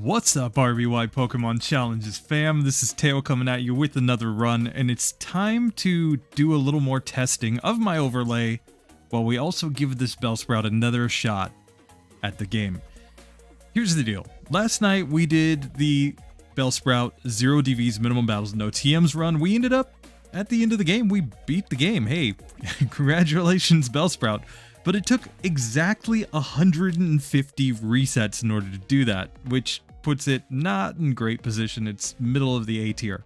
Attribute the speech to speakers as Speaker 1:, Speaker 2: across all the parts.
Speaker 1: What's up, RBY Pokemon Challenges fam? This is Teo coming at you with another run, and it's time to do a little more testing of my overlay, while we also give this Bellsprout another shot at the game. Here's the deal. Last night we did the Bellsprout 0 DVs minimum battles no TMs run. We ended up, at the end of the game, we beat the game. Hey, congratulations Bellsprout. But it took exactly 150 resets in order to do that, which puts it not in great position. It's middle of the A tier.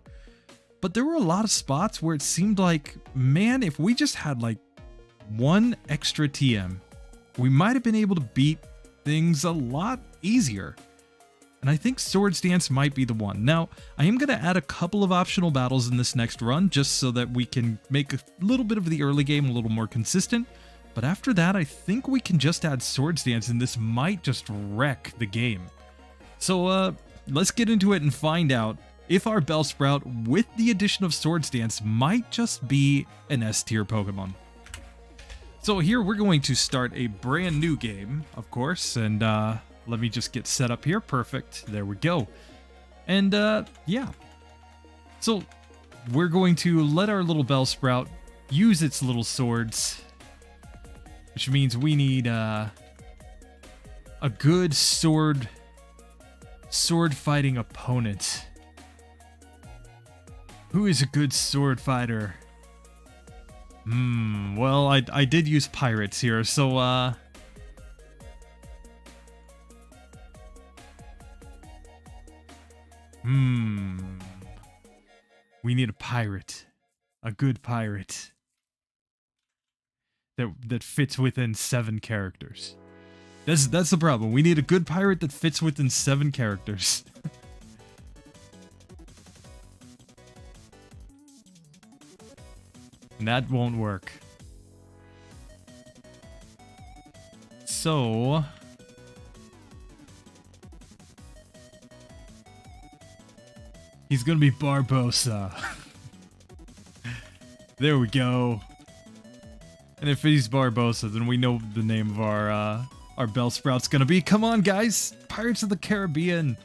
Speaker 1: But there were a lot of spots where it seemed like, man, if we just had like one extra TM, we might have been able to beat things a lot easier. And I think Swords Dance might be the one. Now, I am going to add a couple of optional battles in this next run, just so that we can make a little bit of the early game a little more consistent. But after that, I think we can just add Swords Dance, and this might just wreck the game. So, let's get into it and find out if our Bellsprout, with the addition of Swords Dance, might just be an S tier Pokemon. So here, we're going to start a brand new game, of course, and let me just get set up here. Perfect. There we go. And, yeah. So, we're going to let our little Bellsprout use its little swords, which means we need a good sword fighting opponent. Who is a good sword fighter? Well, I did use pirates here, so we need a pirate. A good pirate. That fits within 7 characters. That's the problem. We need a good pirate that fits within 7 characters. And that won't work. So he's gonna be Barbossa. There we go. And if he's Barbossa, then we know the name of our Bellsprout's gonna be. Come on, guys! Pirates of the Caribbean!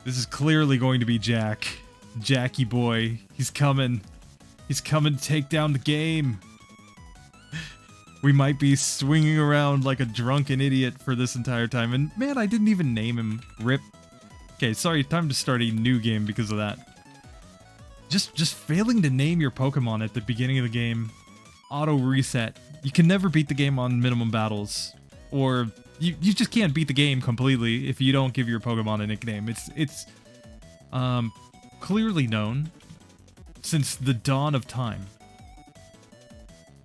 Speaker 1: This is clearly going to be Jack. Jackie boy. He's coming. He's coming to take down the game. We might be swinging around like a drunken idiot for this entire time. And man, I didn't even name him. Rip. Okay, sorry, time to start a new game because of that. Just failing to name your Pokemon at the beginning of the game. Auto reset. You can never beat the game on minimum battles. Or you just can't beat the game completely if you don't give your Pokemon a nickname. It's clearly known since the dawn of time.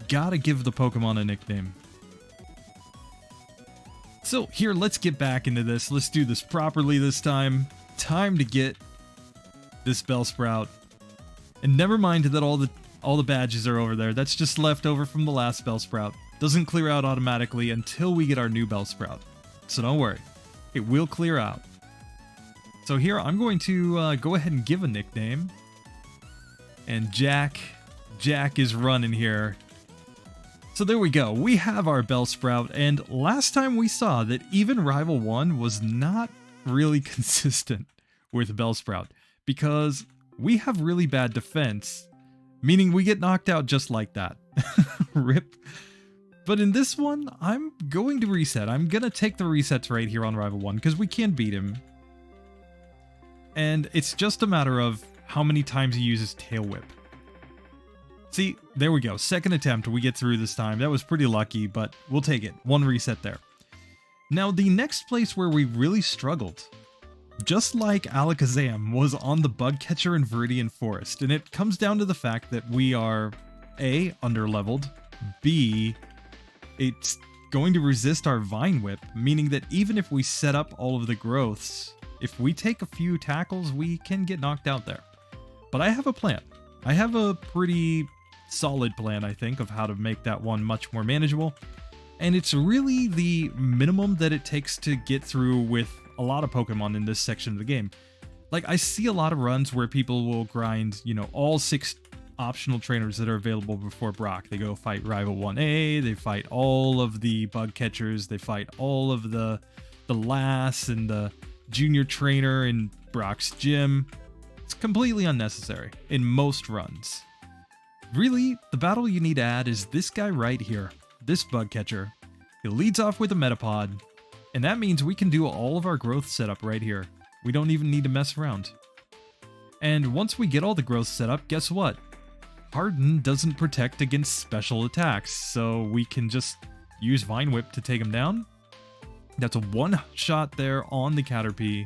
Speaker 1: Gotta give the Pokemon a nickname. So here, let's get back into this. Let's do this properly this time. Time to get this Bellsprout. And never mind that all the badges are over there. That's just left over from the last Bellsprout. Doesn't clear out automatically until we get our new Bellsprout. So don't worry. It will clear out. So here, I'm going to go ahead and give a nickname. And Jack is running here. So there we go. We have our Bellsprout. And last time we saw that even Rival 1 was not really consistent with Bellsprout. Because we have really bad defense, meaning we get knocked out just like that. Rip. But in this one, I'm going to reset. I'm going to take the resets right here on Rival 1 because we can beat him. And it's just a matter of how many times he uses Tail Whip. See, there we go. Second attempt, we get through this time. That was pretty lucky, but we'll take it. One reset there. Now, the next place where we really struggled, just like Alakazam, was on the Bug Catcher in Viridian Forest, and it comes down to the fact that we are A, underleveled, B, it's going to resist our Vine Whip, meaning that even if we set up all of the growths, if we take a few tackles, we can get knocked out there. But I have a plan. I have a pretty solid plan, I think, of how to make that one much more manageable, and it's really the minimum that it takes to get through with a lot of Pokemon in this section of the game. Like, I see a lot of runs where people will grind, you know, all 6 optional trainers that are available before Brock. They go fight Rival 1A, they fight all of the bug catchers, they fight all of the Lass and the junior trainer in Brock's gym. It's completely unnecessary in most runs. Really, the battle you need to add is this guy right here, this bug catcher. He leads off with a Metapod, and that means we can do all of our growth setup right here. We don't even need to mess around. And once we get all the growth set up, guess what? Harden doesn't protect against special attacks, so we can just use Vine Whip to take him down. That's a 1-shot there on the Caterpie,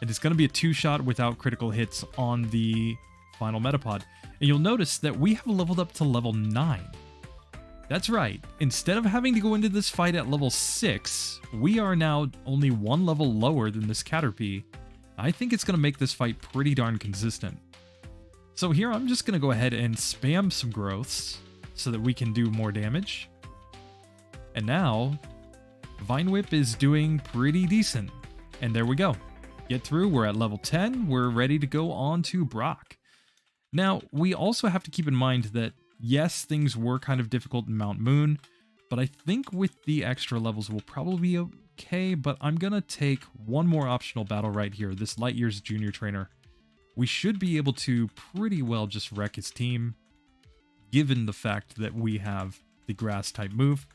Speaker 1: and it's going to be a 2-shot without critical hits on the final Metapod. And you'll notice that we have leveled up to level 9. That's right, instead of having to go into this fight at level 6, we are now only 1 level lower than this Caterpie. I think it's going to make this fight pretty darn consistent. So here I'm just going to go ahead and spam some growths so that we can do more damage. And now, Vine Whip is doing pretty decent. And there we go. Get through, we're at level 10, we're ready to go on to Brock. Now, we also have to keep in mind that, yes, things were kind of difficult in Mount Moon, but I think with the extra levels we'll probably be okay, but I'm gonna take one more optional battle right here, this Lightyear's junior trainer. We should be able to pretty well just wreck his team, given the fact that we have the grass type move.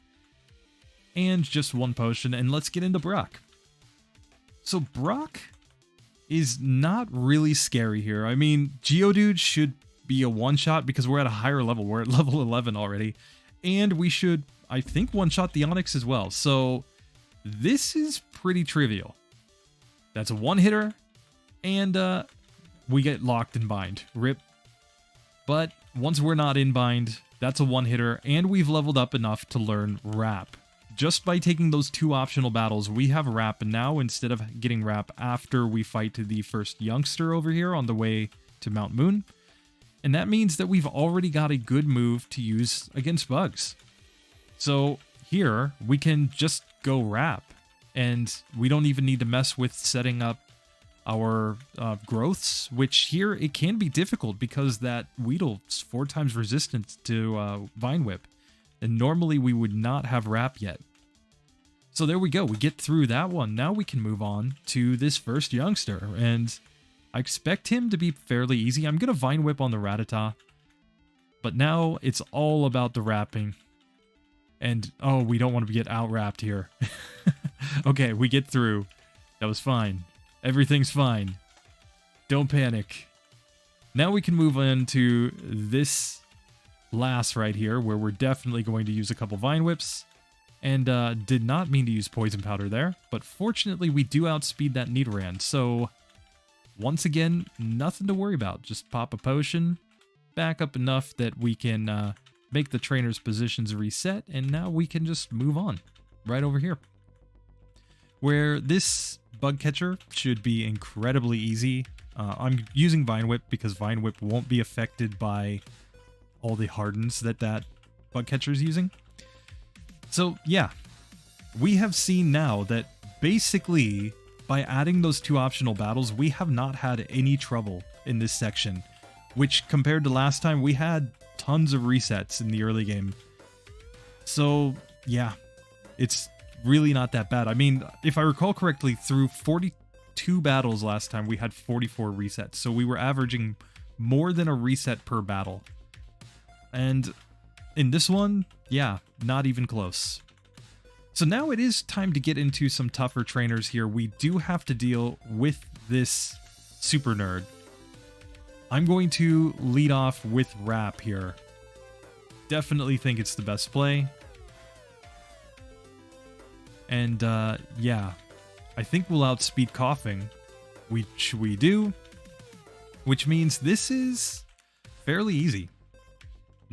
Speaker 1: And just one potion, and let's get into Brock. So Brock is not really scary here. I mean, Geodude should be a one-shot because we're at a higher level. We're at level 11 already. And we should, I think, one-shot the Onix as well. So this is pretty trivial. That's a one-hitter, and we get locked in bind. Rip. But once we're not in bind, that's a one-hitter, and we've leveled up enough to learn Wrap. Just by taking those 2 optional battles, we have Wrap now instead of getting Wrap after we fight the first youngster over here on the way to Mount Moon. And that means that we've already got a good move to use against bugs. So here, we can just go Wrap, and we don't even need to mess with setting up our growths, which here it can be difficult because that Weedle's 4 times resistant to Vine Whip. And normally we would not have Wrap yet. So there we go, we get through that one. Now we can move on to this first youngster, and I expect him to be fairly easy. I'm going to Vine Whip on the Rattata, but now it's all about the wrapping. And, oh, we don't want to get out-wrapped here. Okay, we get through. That was fine. Everything's fine. Don't panic. Now we can move on to this Lass right here, where we're definitely going to use a couple Vine Whips, and did not mean to use Poison Powder there, but fortunately we do outspeed that Nidoran, so once again, nothing to worry about. Just pop a potion, back up enough that we can make the trainer's positions reset, and now we can just move on, right over here. Where this bug catcher should be incredibly easy. I'm using Vine Whip because Vine Whip won't be affected by all the hardens that bug catcher is using. So yeah, we have seen now that basically by adding those 2 optional battles, we have not had any trouble in this section, which compared to last time, we had tons of resets in the early game. So yeah, it's really not that bad. I mean, if I recall correctly, through 42 battles last time, we had 44 resets. So we were averaging more than a reset per battle. And in this one, yeah, not even close. So now it is time to get into some tougher trainers here. We do have to deal with this super nerd. I'm going to lead off with Wrap here. Definitely think it's the best play. And yeah, I think we'll outspeed Coughing, which we do, which means this is fairly easy.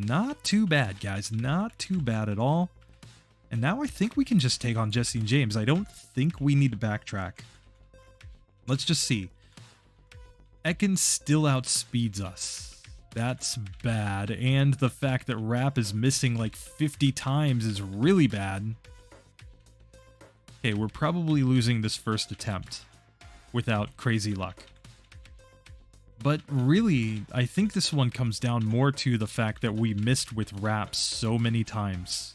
Speaker 1: Not too bad, guys. Not too bad at all. And now I think we can just take on Jesse and James. I don't think we need to backtrack. Let's just see. Ekans still outspeeds us. That's bad. And the fact that Wrap is missing like 50 times is really bad. Okay, we're probably losing this first attempt without crazy luck. But really, I think this one comes down more to the fact that we missed with wraps so many times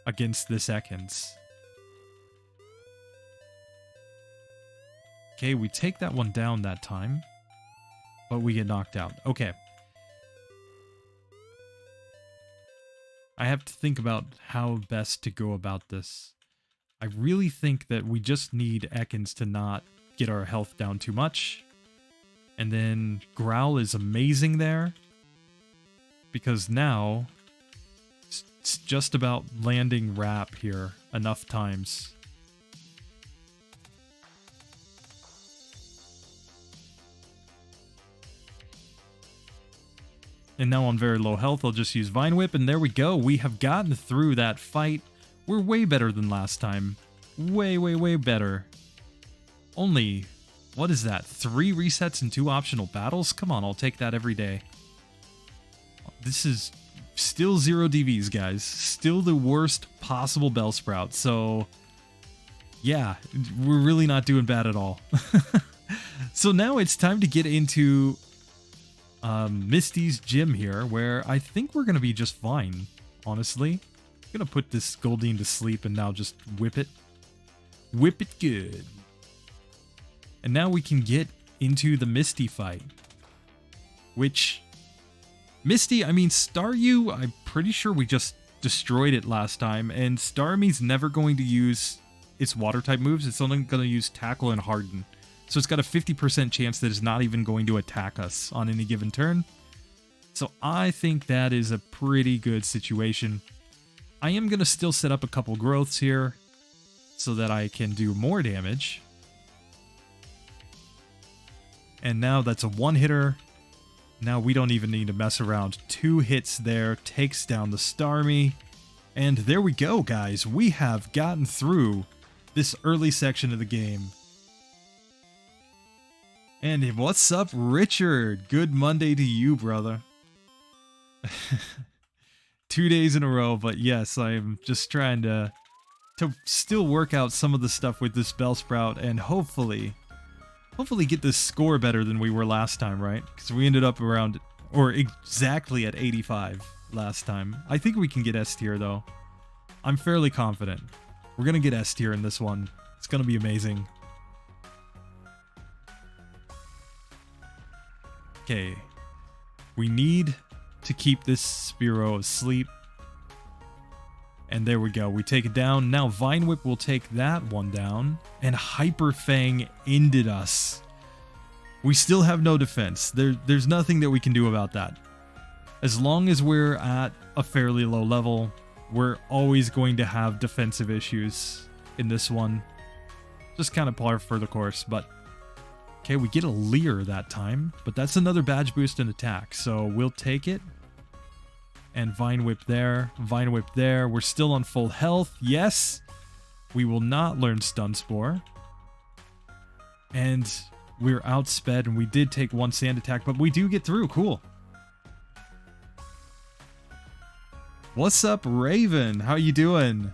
Speaker 1: against this Ekans. Okay, we take that one down that time, but we get knocked out. Okay. I have to think about how best to go about this. I really think that we just need Ekans to not get our health down too much. And then Growl is amazing there, because now it's just about landing Wrap here enough times. And now on very low health, I'll just use Vine Whip, and there we go. We have gotten through that fight. We're way better than last time. Way, way, way better. Only, what is that? 3 resets and 2 optional battles? Come on, I'll take that every day. This is still 0 DVs, guys. Still the worst possible Bellsprout. So, yeah, we're really not doing bad at all. So now it's time to get into Misty's gym here, where I think we're going to be just fine, honestly. I'm going to put this Goldeen to sleep and now just whip it. Whip it good. And now we can get into the Misty fight. Which, Misty, I mean, Staryu, I'm pretty sure we just destroyed it last time, and Starmie's never going to use its water-type moves. It's only going to use Tackle and Harden. So it's got a 50% chance that it's not even going to attack us on any given turn. So I think that is a pretty good situation. I am going to still set up a couple growths here so that I can do more damage. And now that's a 1-hitter. Now we don't even need to mess around. 2 hits there, takes down the Starmie. And there we go, guys. We have gotten through this early section of the game. And what's up, Richard? Good Monday to you, brother. 2 days in a row, but yes, I'm just trying to still work out some of the stuff with this Bellsprout and hopefully get this score better than we were last time, right? Because we ended up around, or exactly at 85 last time. I think we can get S tier, though. I'm fairly confident. We're going to get S tier in this one. It's going to be amazing. Okay, we need to keep this Spearow asleep. And there we go, we take it down. Now Vine Whip will take that one down. And Hyper Fang ended us. We still have no defense. There's nothing that we can do about that. As long as we're at a fairly low level, we're always going to have defensive issues in this one. Just kind of par for the course, but... Okay, we get a Leer that time, but that's another badge boost in attack, so we'll take it. And Vine Whip there, Vine Whip there. We're still on full health, yes. We will not learn Stun Spore. And we're outsped, and we did take 1 sand attack, but we do get through, cool. What's up, Raven? How you doing?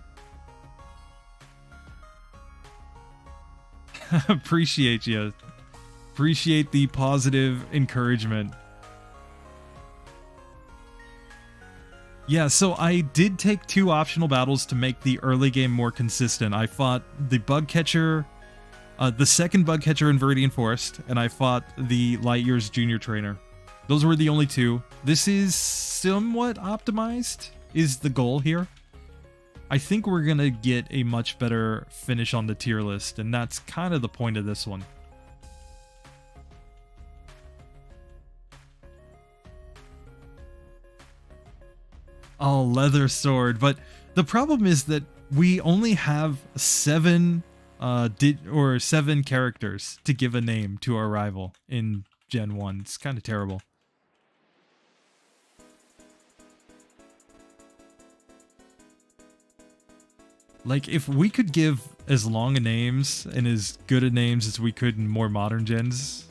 Speaker 1: Appreciate you. Appreciate the positive encouragement. Yeah, so I did take 2 optional battles to make the early game more consistent. I fought the Bug Catcher, the second Bug Catcher in Viridian Forest, and I fought the Light Years Junior Trainer. Those were the only 2. This is somewhat optimized, is the goal here. I think we're going to get a much better finish on the tier list, and that's kind of the point of this one. Oh, Leather Sword. But the problem is that we only have 7 characters to give a name to our rival in Gen 1. It's kind of terrible. Like, if we could give as long a names and as good a names as we could in more modern gens,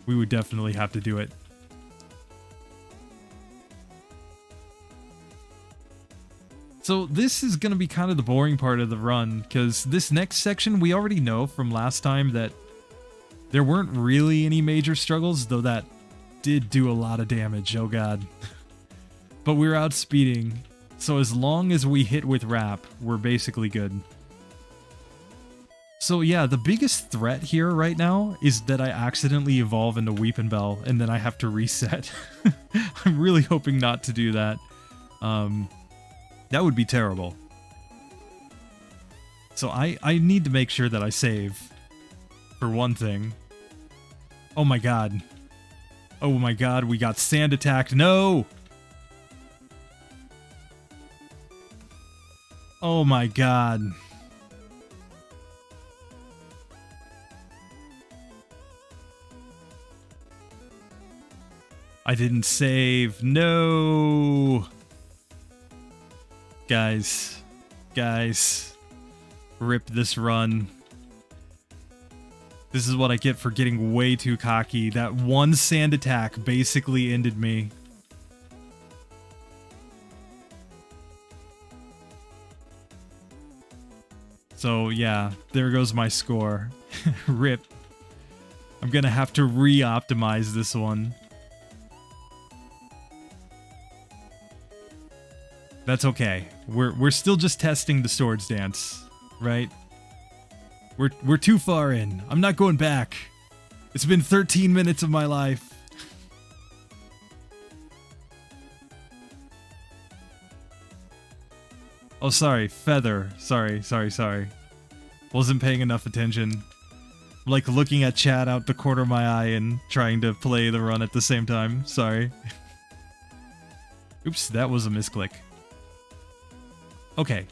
Speaker 1: we would definitely have to do it. So this is going to be kind of the boring part of the run, because this next section we already know from last time that There weren't really any major struggles, though that did do a lot of damage, oh god. But we were outspeeding, so as long as we hit with Wrap, we're basically good. So yeah, the biggest threat here right now is that I accidentally evolve into Weepinbell and then I have to reset. I'm really hoping not to do that. That would be terrible. So I need to make sure that I save, for one thing. Oh my god. Oh my god, we got sand attacked. No! Oh my god. I didn't save. No! Guys. Rip this run. This is what I get for getting way too cocky. That one sand attack basically ended me. So yeah, there goes my score. Rip. I'm gonna have to re-optimize this one. That's okay. We're still just testing the Swords Dance, right? We're too far in. I'm not going back. It's been 13 minutes of my life. Oh, sorry, Feather. Sorry. Wasn't paying enough attention. Like looking at chat out the corner of my eye and trying to play the run at the same time. Sorry. Oops, that was a misclick. Okay,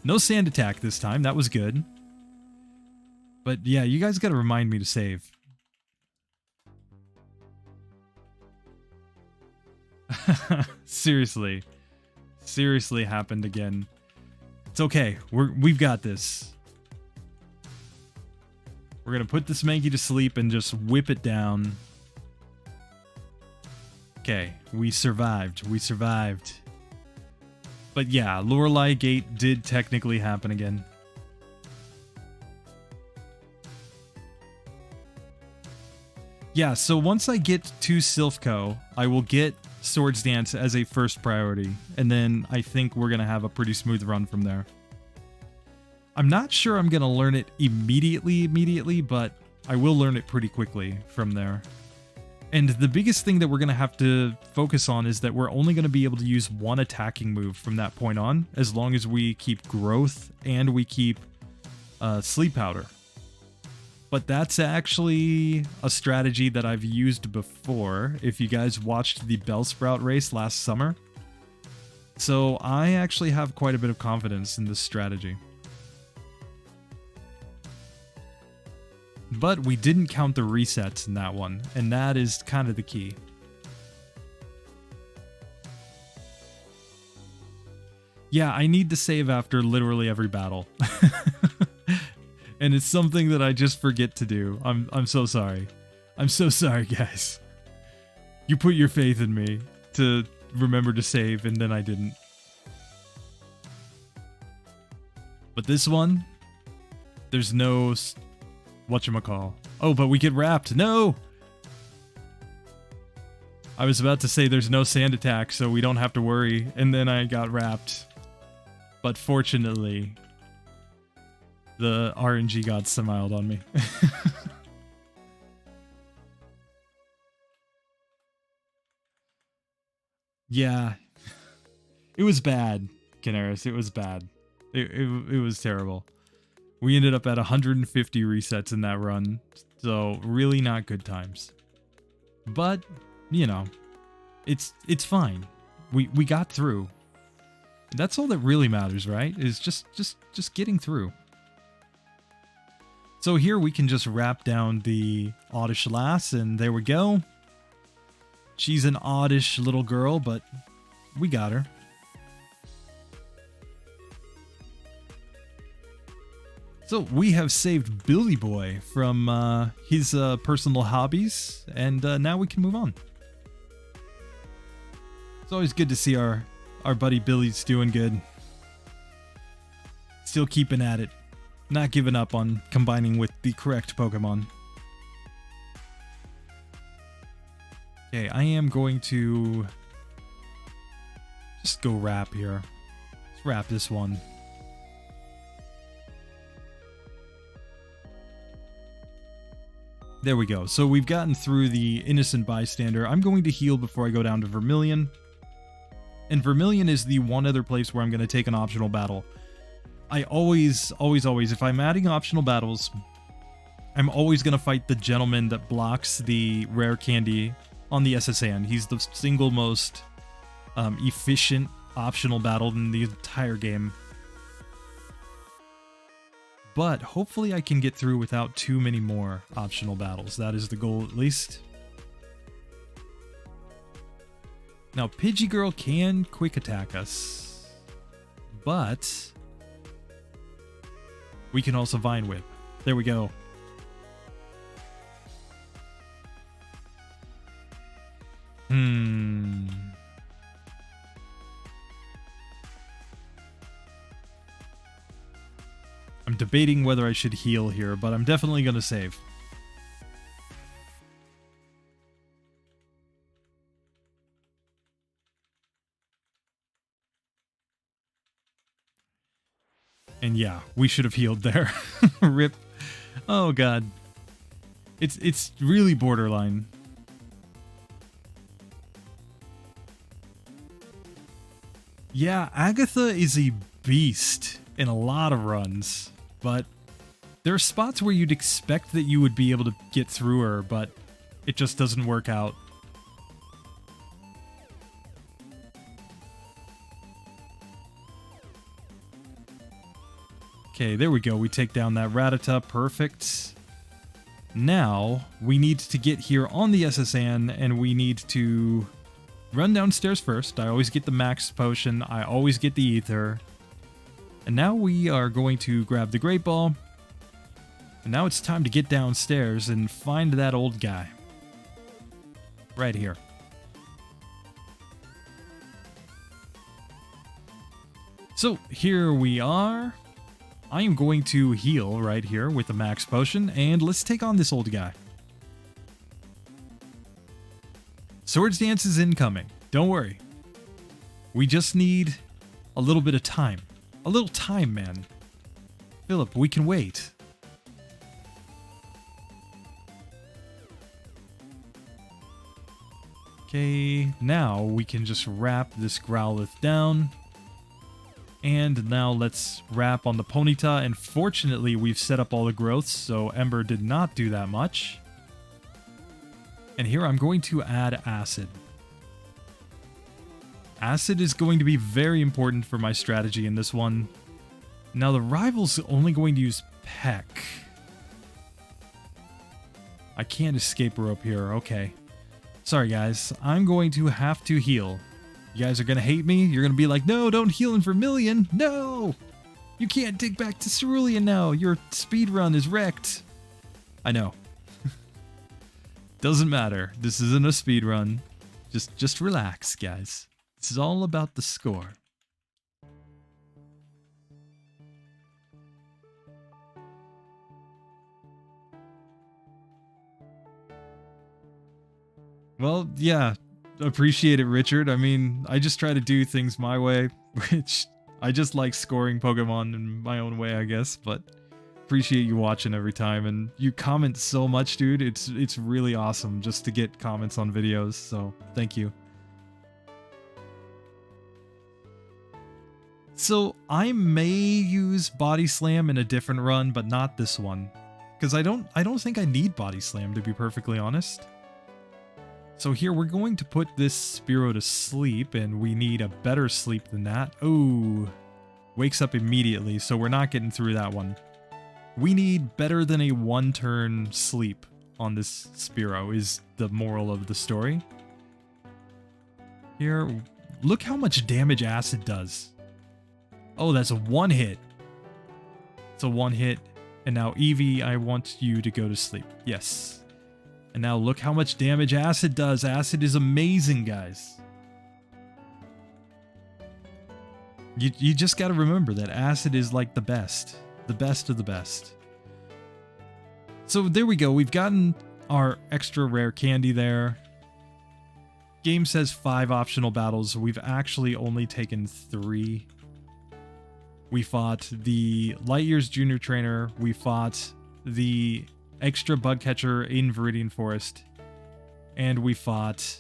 Speaker 1: no sand attack this time. That was good. But yeah, you guys gotta remind me to save. Seriously happened again. It's okay. We've got this. We're gonna put this Mankey to sleep and just whip it down. Okay, we survived. But yeah, Lorelei Gate did technically happen again. Yeah, so once I get to Silphco, I will get Swords Dance as a first priority, and then I think we're going to have a pretty smooth run from there. I'm not sure I'm going to learn it immediately, but I will learn it pretty quickly from there. And the biggest thing that we're going to have to focus on is that we're only going to be able to use one attacking move from that point on, as long as we keep Growth and we keep Sleep Powder. But that's actually a strategy that I've used before, if you guys watched the Bellsprout race last summer. So I actually have quite a bit of confidence in this strategy. But we didn't count the resets in that one, and that is kind of the key. Yeah, I need to save after literally every battle. And it's something that I just forget to do. I'm so sorry. I'm so sorry, guys. You put your faith in me to remember to save, and then I didn't. But this one, there's no whatchamacall. Oh, but we get wrapped. No! I was about to say there's no sand attack, so we don't have to worry, and then I got wrapped. But fortunately, the RNG gods smiled on me. Yeah. It was bad, Canaris. It was bad. It was terrible. We ended up at 150 resets in that run, so really not good times. But, you know, it's fine. We got through. That's all that really matters, right? Is just getting through. So here we can just wrap down the oddish lass, and there we go. She's an oddish little girl, but we got her. So we have saved Billy Boy from his personal hobbies, and now we can move on. It's always good to see our buddy Billy's doing good. Still keeping at it. Not giving up on combining with the correct Pokemon. Okay, I am going to just go wrap here. Let's wrap this one. There we go. So we've gotten through the innocent bystander. I'm going to heal before I go down to Vermilion. And Vermilion is the one other place where I'm going to take an optional battle. I always, if I'm adding optional battles, I'm always going to fight the gentleman that blocks the rare candy on the SSN. He's the single most efficient optional battle in the entire game. But hopefully I can get through without too many more optional battles. That is the goal, at least. Now, Pidgey Girl can quick attack us, but we can also Vine Whip. There we go. I'm debating whether I should heal here, but I'm definitely going to save. And yeah, we should have healed there. Rip. Oh god. It's really borderline. Yeah, Agatha is a beast in a lot of runs, but there are spots where you'd expect that you would be able to get through her, but it just doesn't work out. Okay, there we go. We take down that Rattata. Perfect. Now, we need to get here on the SSN, and we need to run downstairs first. I always get the max potion. I always get the ether. And now we are going to grab the Great Ball. And now it's time to get downstairs and find that old guy. Right here. So, here we are. I am going to heal right here with the max potion, and let's take on this old guy. Swords Dance is incoming. Don't worry. We just need a little bit of time. A little time, man. Philip, we can wait. Okay, now we can just wrap this Growlithe down. And now let's wrap on the Ponyta, and fortunately we've set up all the growths, so Ember did not do that much. And here I'm going to add Acid. Acid is going to be very important for my strategy in this one. Now the rival's only going to use Peck. I can't escape rope here, okay. Sorry guys, I'm going to have to heal. You guys are going to hate me. You're going to be like, no, don't heal in Vermilion. No! You can't dig back to Cerulean now. Your speedrun is wrecked. I know. Doesn't matter. This isn't a speedrun. Just relax, guys. This is all about the score. Well, yeah. Appreciate it, Richard. I mean, I just try to do things my way, which I just like scoring Pokemon in my own way, I guess, but appreciate you watching every time, and you comment so much, dude. It's really awesome just to get comments on videos, so thank you. So I may use Body Slam in a different run, but not this one, because I don't think I need Body Slam, to be perfectly honest. So here we're going to put this Spearow to sleep, and we need a better sleep than that. Oh, wakes up immediately, so we're not getting through that one. We need better than a one-turn sleep on this Spearow is the moral of the story. Here, look how much damage Acid does. Oh, that's a one hit. It's a one hit. And now Eevee, I want you to go to sleep. Yes. And now look how much damage Acid does. Acid is amazing, guys. You just got to remember that Acid is like the best of the best. So there we go. We've gotten our extra rare candy there. game says 5 optional battles. We've actually only taken 3. We fought the Light Years Junior Trainer. We fought the extra bug catcher in Viridian Forest. And we fought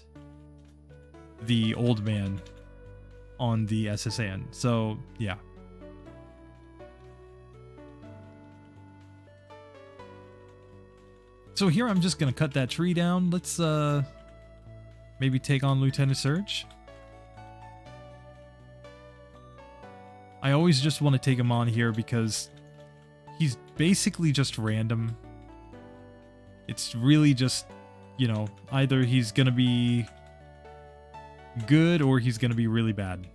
Speaker 1: the old man on the SSN. So, yeah. So here I'm just going to cut that tree down. Let's maybe take on Lieutenant Surge. I always just want to take him on here because he's basically just random. It's really just, you know, either he's going to be good or he's going to be really bad.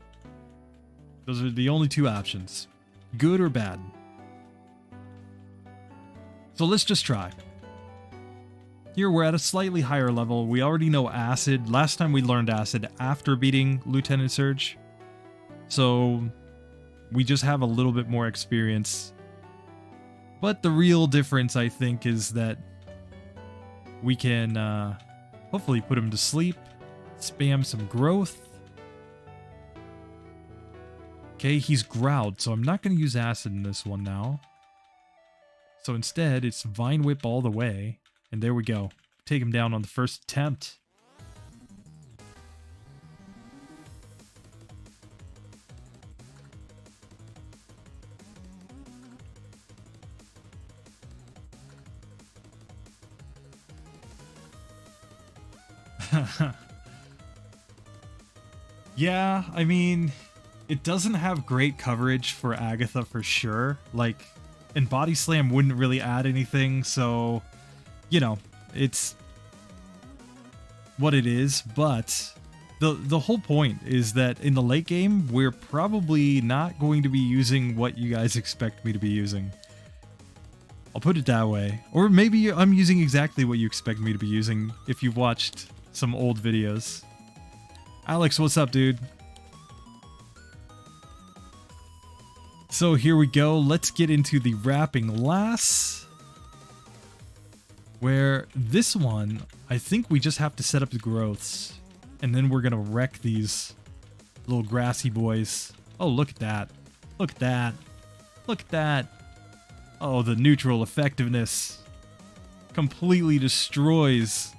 Speaker 1: Those are the only 2 options. Good or bad. So let's just try. Here we're at a slightly higher level. We already know Acid. Last time we learned Acid after beating Lieutenant Surge. So we just have a little bit more experience. But the real difference, I think, is that we can hopefully put him to sleep. Spam some growth. Okay, he's growled, so I'm not going to use Acid in this one now. So instead, it's Vine Whip all the way. And there we go. Take him down on the first attempt. Yeah, I mean, it doesn't have great coverage for Agatha for sure. Like, and Body Slam wouldn't really add anything, so... You know, it's what it is, but the whole point is that in the late game, we're probably not going to be using what you guys expect me to be using. I'll put it that way. Or maybe I'm using exactly what you expect me to be using if you've watched some old videos. Alex, what's up, dude? So here we go. Let's get into the Wrapping Lass. Where this one, I think we just have to set up the growths. And then we're going to wreck these little grassy boys. Oh, look at that. Look at that. Look at that. Oh, the neutral effectiveness. Completely destroys.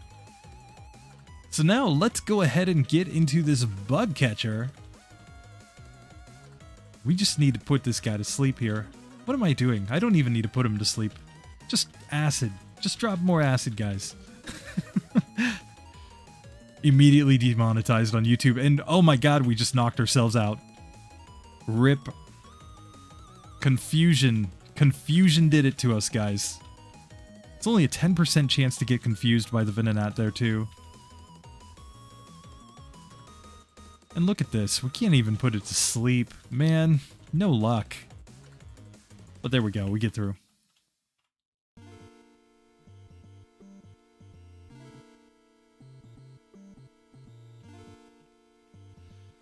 Speaker 1: So now let's go ahead and get into this bug catcher. We just need to put this guy to sleep here. What am I doing? I don't even need to put him to sleep. Just acid. Just drop more acid, guys. Immediately demonetized on YouTube. And oh my god, we just knocked ourselves out. RIP. Confusion. Confusion did it to us, guys. It's only a 10% chance to get confused by the Venonat there, too. And look at this. We can't even put it to sleep. Man, no luck. But there we go. We get through.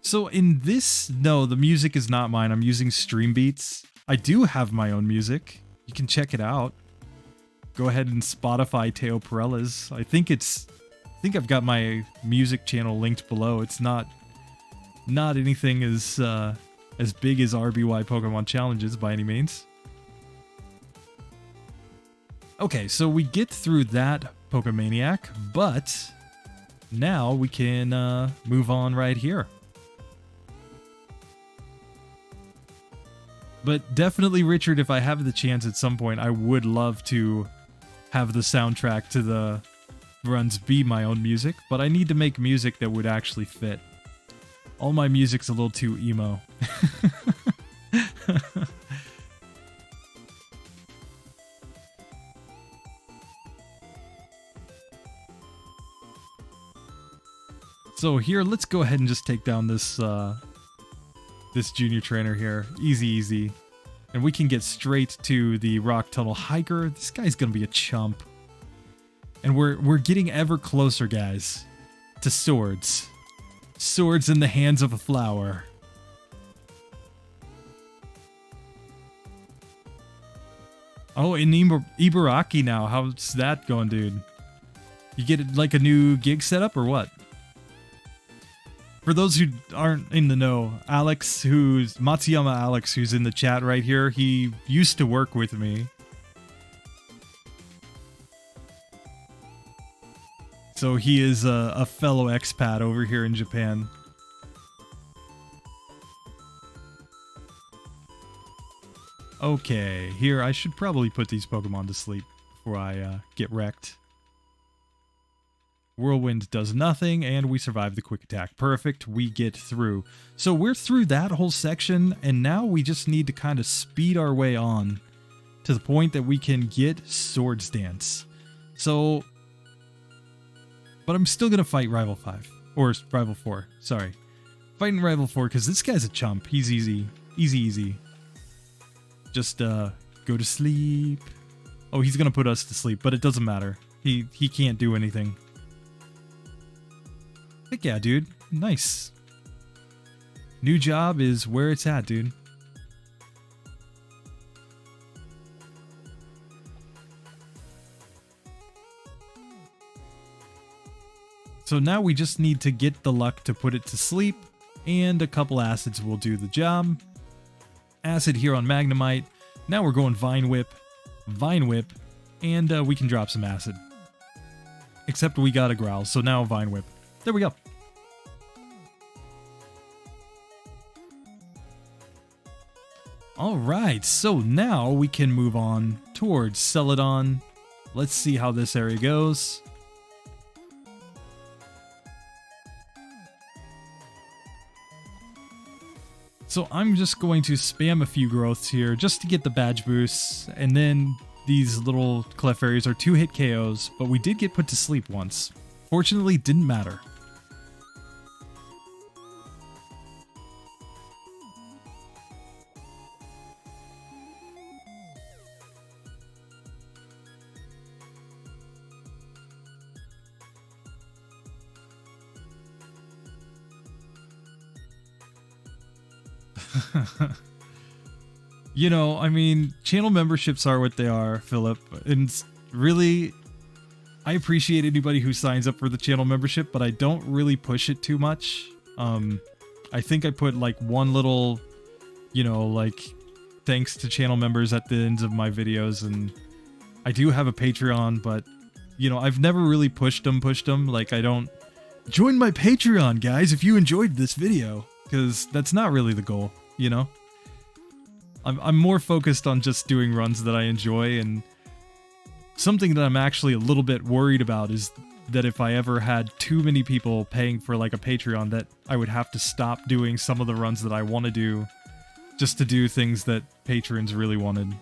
Speaker 1: So in this, no, the music is not mine. I'm using Stream Beats. I do have my own music. You can check it out. Go ahead and Spotify Teo Perella's. I think I've got my music channel linked below. It's not anything as big as RBY Pokemon Challenges by any means. Okay, so we get through that Pokemaniac, but now we can move on right here. But definitely, Richard, if I have the chance at some point, I would love to have the soundtrack to the runs be my own music, but I need to make music that would actually fit. All my music's a little too emo. So here, let's go ahead and just take down this this junior trainer here. Easy, easy. And we can get straight to the Rock Tunnel Hiker. This guy's gonna be a chump. And we're getting ever closer, guys, to swords. Swords in the hands of a flower. Oh, in Ibaraki now. How's that going, dude? You get like a new gig set up or what? For those who aren't in the know, Matsuyama Alex, who's in the chat right here, he used to work with me. So he is a fellow expat over here in Japan. Okay, here I should probably put these Pokemon to sleep before I get wrecked. Whirlwind does nothing, and we survive the quick attack. Perfect, we get through. So we're through that whole section, and now we just need to kind of speed our way on to the point that we can get Swords Dance. So, but I'm still going to fight Rival 5, or Rival 4, sorry. Fighting Rival 4, because this guy's a chump. He's easy. Easy. Just, go to sleep. Oh, he's going to put us to sleep, but it doesn't matter. He can't do anything. Heck yeah, dude. Nice. New job is where it's at, dude. So now we just need to get the luck to put it to sleep, and a couple acids will do the job. Acid here on Magnemite. Now we're going Vine Whip, and we can drop some acid. Except we got a Growl, so now Vine Whip. There we go. Alright, so now we can move on towards Celadon. Let's see how this area goes. So I'm just going to spam a few growths here just to get the badge boosts, and then these little Clefairies are 2-hit KOs, but we did get put to sleep once. Fortunately, didn't matter. You know, I mean, channel memberships are what they are, Philip, and really, I appreciate anybody who signs up for the channel membership, but I don't really push it too much. I think I put like one little, you know, like, thanks to channel members at the ends of my videos, and I do have a Patreon, but, you know, I've never really pushed them, like, I don't, join my Patreon, guys, if you enjoyed this video, because that's not really the goal, you know? I'm more focused on just doing runs that I enjoy, and something that I'm actually a little bit worried about is that if I ever had too many people paying for like a Patreon, that I would have to stop doing some of the runs that I want to do just to do things that patrons really wanted.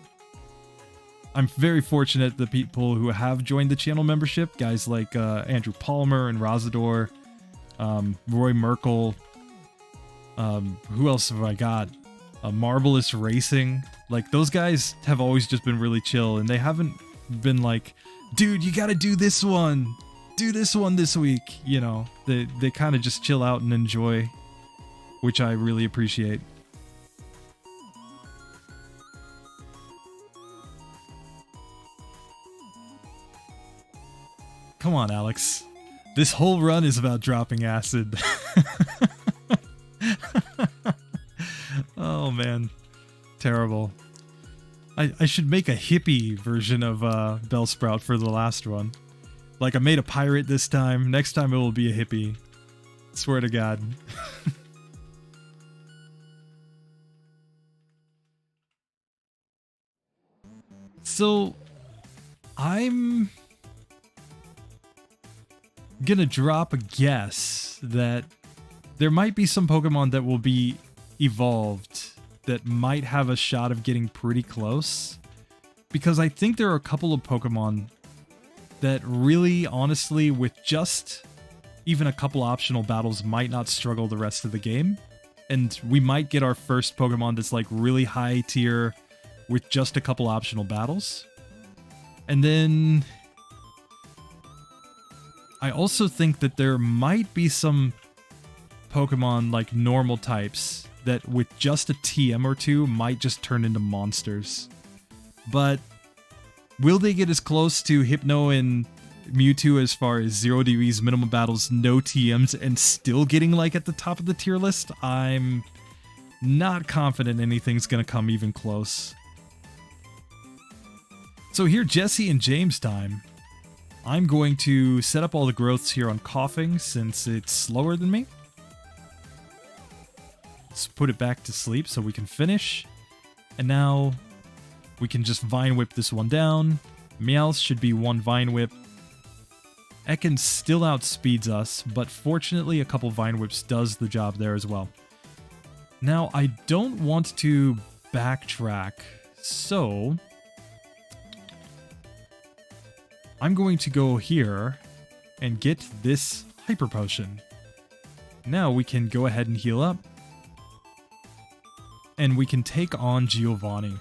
Speaker 1: I'm very fortunate the people who have joined the channel membership, guys like Andrew Palmer and Razador, Roy Merkel, who else have I got? Marvelous Racing. Like, those guys have always just been really chill, and they haven't been like, dude, you gotta do this one this week, you know. They kind of just chill out and enjoy, which I really appreciate. Come on, Alex. This whole run is about dropping acid. Oh man, terrible. I should make a hippie version of Bellsprout for the last one. Like, I made a pirate this time. Next time it will be a hippie. Swear to God. So, I'm gonna drop a guess that there might be some Pokemon that will be evolved that might have a shot of getting pretty close, because I think there are a couple of Pokemon that really, honestly, with just even a couple optional battles, might not struggle the rest of the game, and we might get our first Pokemon that's like really high tier with just a couple optional battles. And then I also think that there might be some Pokemon like normal types that with just a TM or two might just turn into monsters. But will they get as close to Hypno and Mewtwo as far as 0 DVs, minimum battles, no TMs, and still getting like at the top of the tier list, I'm not confident anything's gonna come even close. So here, Jesse and James time. I'm going to set up all the growths here on Coughing since it's slower than me. Let's put it back to sleep so we can finish. And now we can just Vine Whip this one down. Meowth should be 1 Vine Whip. Ekans still outspeeds us, but fortunately a couple Vine Whips does the job there as well. Now, I don't want to backtrack, so I'm going to go here and get this Hyper Potion. Now we can go ahead and heal up, and we can take on Giovanni.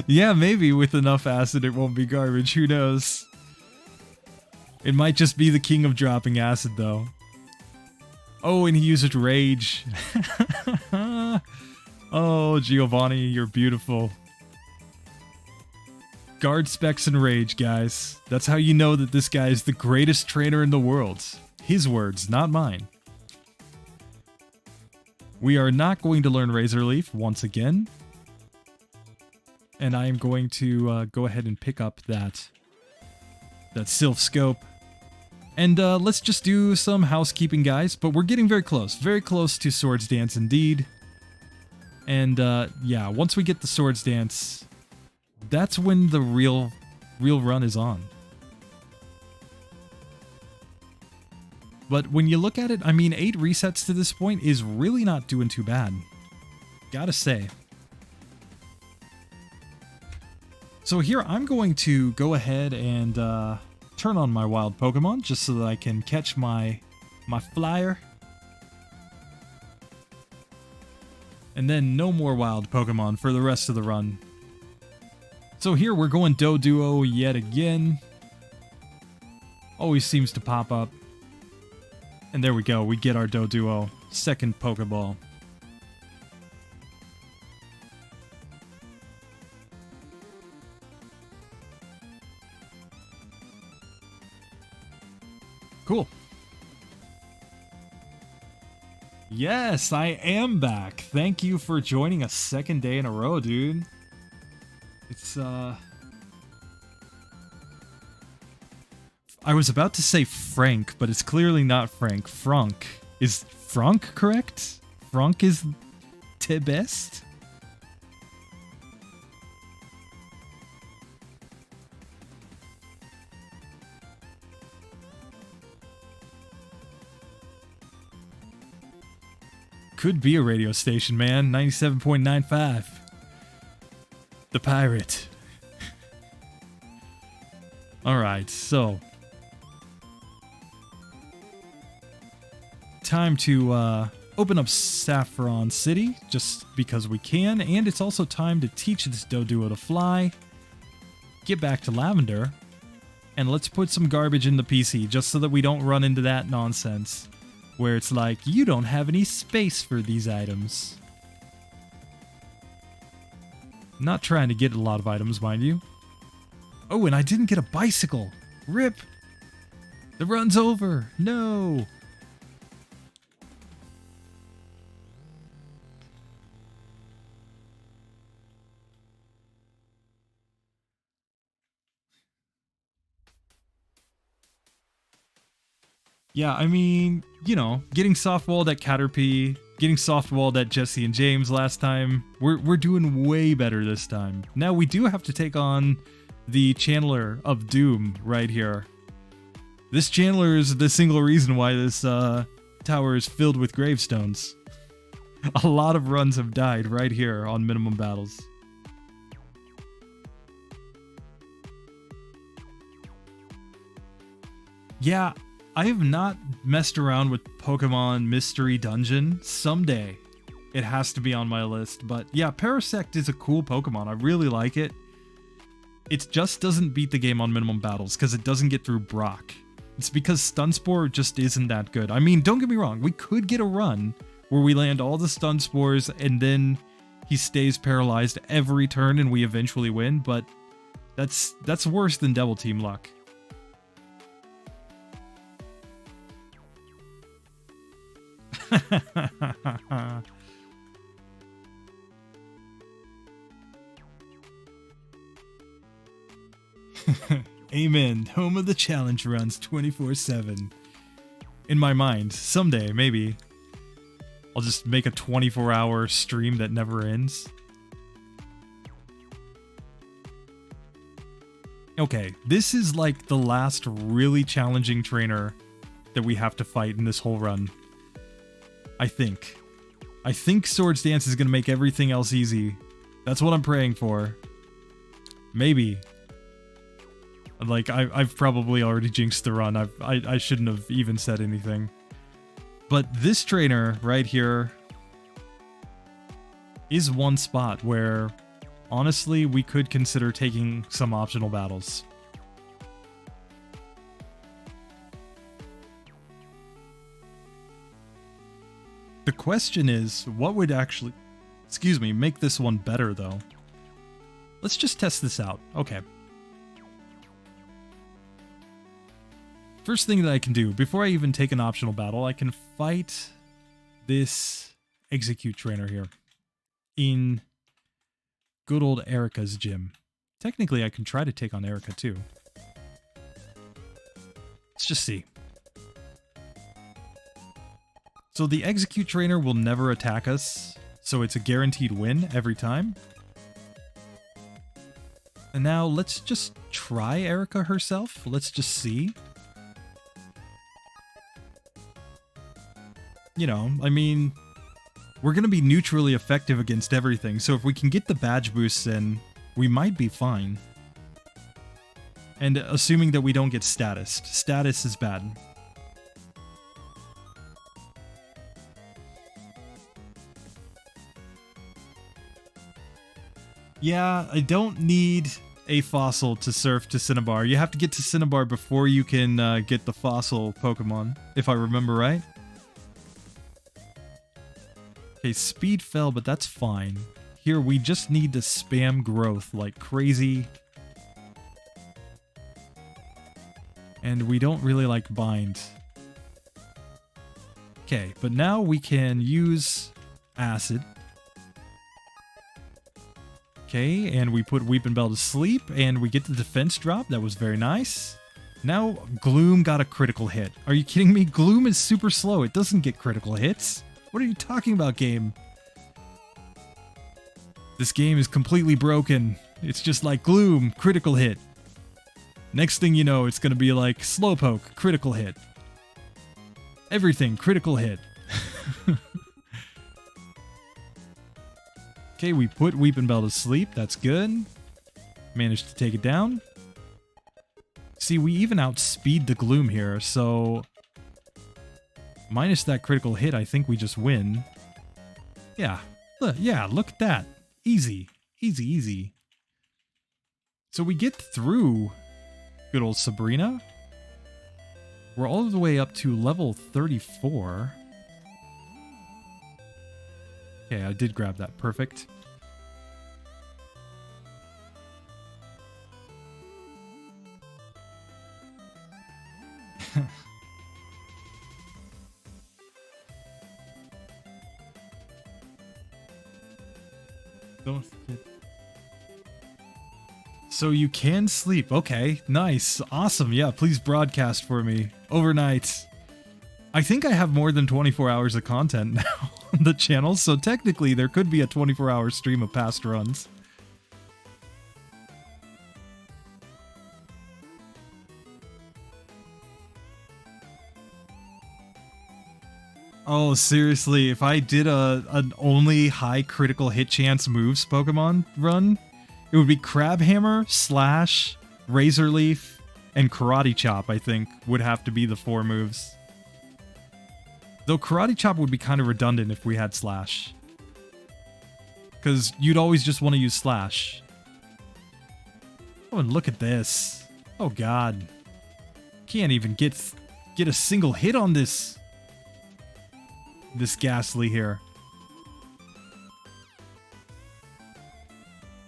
Speaker 1: Yeah, maybe with enough acid it won't be garbage, who knows? It might just be the king of dropping acid though. Oh, and he used rage. Oh, Giovanni, you're beautiful. Guard specs and rage, guys. That's how you know that this guy is the greatest trainer in the world. His words, not mine. We are not going to learn Razor Leaf once again. And I am going to go ahead and pick up that Sylph Scope. And let's just do some housekeeping, guys. But we're getting very close to Swords Dance indeed. And yeah, once we get the Swords Dance, that's when the real run is on. But when you look at it, I mean, 8 resets to this point is really not doing too bad. Gotta say. So here, I'm going to go ahead and turn on my wild Pokemon just so that I can catch my flyer. And then no more wild Pokemon for the rest of the run. So here, we're going Doduo yet again. Always seems to pop up. And there we go, we get our Doduo. Second Pokeball. Cool. Yes, I am back. Thank you for joining a second day in a row, dude. It's, I was about to say Frank, but it's clearly not Frank. Frank. Is Frank correct? Frank is the best? Could be a radio station, man. 97.95. The Pirate. Alright, so time to open up Saffron City, just because we can, and it's also time to teach this Doduo to fly, get back to Lavender, and let's put some garbage in the PC, just so that we don't run into that nonsense, where it's like, you don't have any space for these items. Not trying to get a lot of items, mind you. Oh, and I didn't get a bicycle. RIP. The run's over. No. Yeah, I mean, you know, getting soft-walled at Caterpie, getting soft-walled at Jesse and James last time, we're doing way better this time. Now, we do have to take on the Channeler of Doom right here. This Channeler is the single reason why this tower is filled with gravestones. A lot of runs have died right here on minimum battles. Yeah, I have not messed around with Pokemon Mystery Dungeon. Someday it has to be on my list. But yeah, Parasect is a cool Pokemon. I really like it. It just doesn't beat the game on minimum battles because it doesn't get through Brock. It's because Stun Spore just isn't that good. I mean, don't get me wrong, we could get a run where we land all the Stun Spores and then he stays paralyzed every turn and we eventually win, but that's worse than Double Team luck. Amen. Home of the challenge runs 24/7. In my mind, someday, maybe, I'll just make a 24-hour stream that never ends. Okay, this is like the last really challenging trainer that we have to fight in this whole run. I think Swords Dance is going to make everything else easy. That's what I'm praying for. Maybe. Like, I've probably already jinxed the run. I shouldn't have even said anything. But this trainer right here is one spot where, honestly, we could consider taking some optional battles. The question is, what would actually, make this one better, though? Let's just test this out. Okay. First thing that I can do, before I even take an optional battle, I can fight this Execute trainer here in good old Erica's gym. Technically, I can try to take on Erica, too. Let's just see. So the Execute trainer will never attack us, so it's a guaranteed win every time. And now let's just try Erica herself. Let's just see. You know, I mean, we're going to be neutrally effective against everything, so if we can get the badge boosts in, we might be fine. And assuming that we don't get statused. Status is bad. Yeah, I don't need a fossil to surf to Cinnabar. You have to get to Cinnabar before you can get the fossil Pokemon, if I remember right. Okay, speed fell, but that's fine. Here, we just need to spam growth like crazy. And we don't really like bind. Okay, but now we can use acid. Okay, and we put Weepin' Bell to sleep, and we get the defense drop. That was very nice. Now, Gloom got a critical hit. Are you kidding me? Gloom is super slow. It doesn't get critical hits. What are you talking about, game? This game is completely broken. It's just like Gloom, critical hit. Next thing you know, it's going to be like Slowpoke, critical hit. Everything, critical hit. Okay, we put Weepin' Bell to sleep. That's good. Managed to take it down. See, we even outspeed the Gloom here, so minus that critical hit, I think we just win. Yeah, look at that. Easy, easy, easy. So we get through good old Sabrina. We're all the way up to level 34. Okay, I did grab that. Perfect. Don't forget. So you can sleep. Okay, nice. Awesome. Yeah, please broadcast for me overnight. I think I have more than 24 hours of content now on the channel, so technically there could be a 24-hour stream of past runs. Oh, seriously, if I did an only high critical hit chance moves Pokemon run, it would be Crabhammer, Slash, Razor Leaf, and Karate Chop, I think, would have to be the 4 moves. Though Karate Chop would be kind of redundant if we had Slash. Because you'd always just want to use Slash. Oh, and look at this. Oh, God. Can't even get a single hit on this Ghastly here.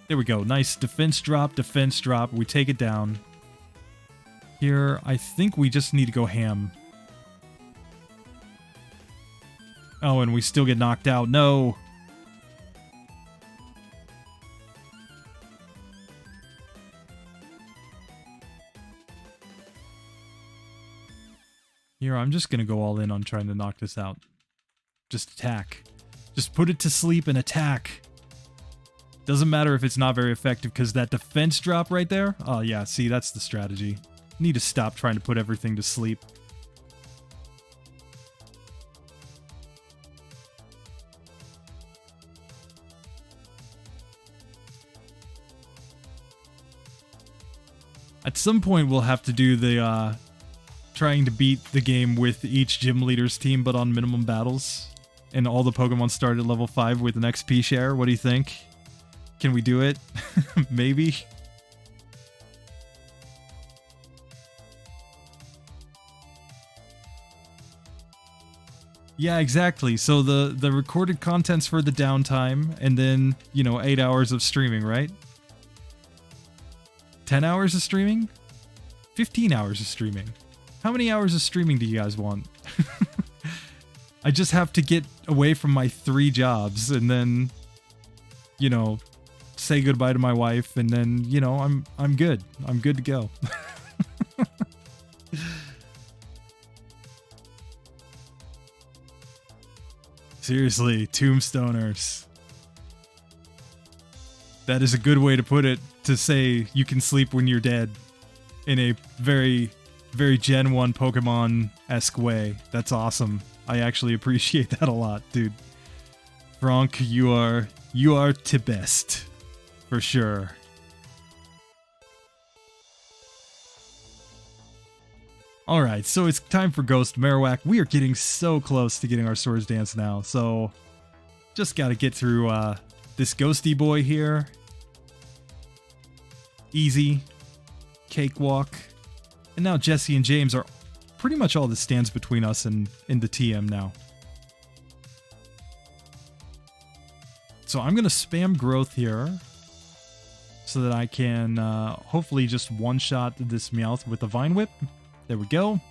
Speaker 1: There we go. Nice defense drop, defense drop. We take it down. Here, I think we just need to go ham. Oh, and we still get knocked out. No. Here, I'm just going to go all in on trying to knock this out. Just attack. Just put it to sleep and attack. Doesn't matter if it's not very effective because that defense drop right there. Oh yeah, see, that's the strategy. Need to stop trying to put everything to sleep. At some point we'll have to do the trying to beat the game with each gym leader's team but on minimum battles. And all the Pokemon start at level 5 with an XP share. What do you think? Can we do it? Maybe? Yeah, exactly. So the recorded content's for the downtime, and then, you know, 8 hours of streaming, right? 10 hours of streaming? 15 hours of streaming. How many hours of streaming do you guys want? I just have to get away from my 3 jobs, and then, you know, say goodbye to my wife, and then, you know, I'm good. I'm good to go. Seriously, tombstoners. That is a good way to put it, to say you can sleep when you're dead in a very, very Gen 1 Pokemon-esque way. That's awesome. I actually appreciate that a lot, dude. Franck, you are the best. For sure. Alright, so it's time for Ghost Marowak. We are getting so close to getting our Swords Dance now, so just gotta get through this ghosty boy here. Easy. Cakewalk. And now Jesse and James are pretty much all that stands between us and the TM now. So I'm gonna spam growth here, so that I can hopefully just one-shot this Meowth with a Vine Whip. There we go.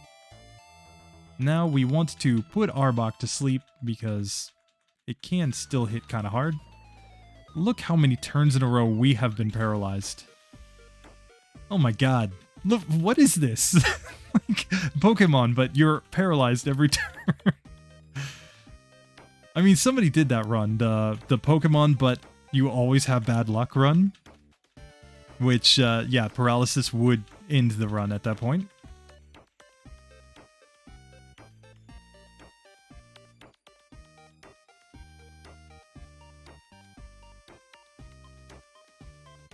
Speaker 1: Now we want to put Arbok to sleep because it can still hit kind of hard. Look how many turns in a row we have been paralyzed. Oh my god. Look, what is this? Like Pokemon, but you're paralyzed every turn. I mean, somebody did that run, the Pokemon, but you always have bad luck run. Which, yeah, paralysis would end the run at that point.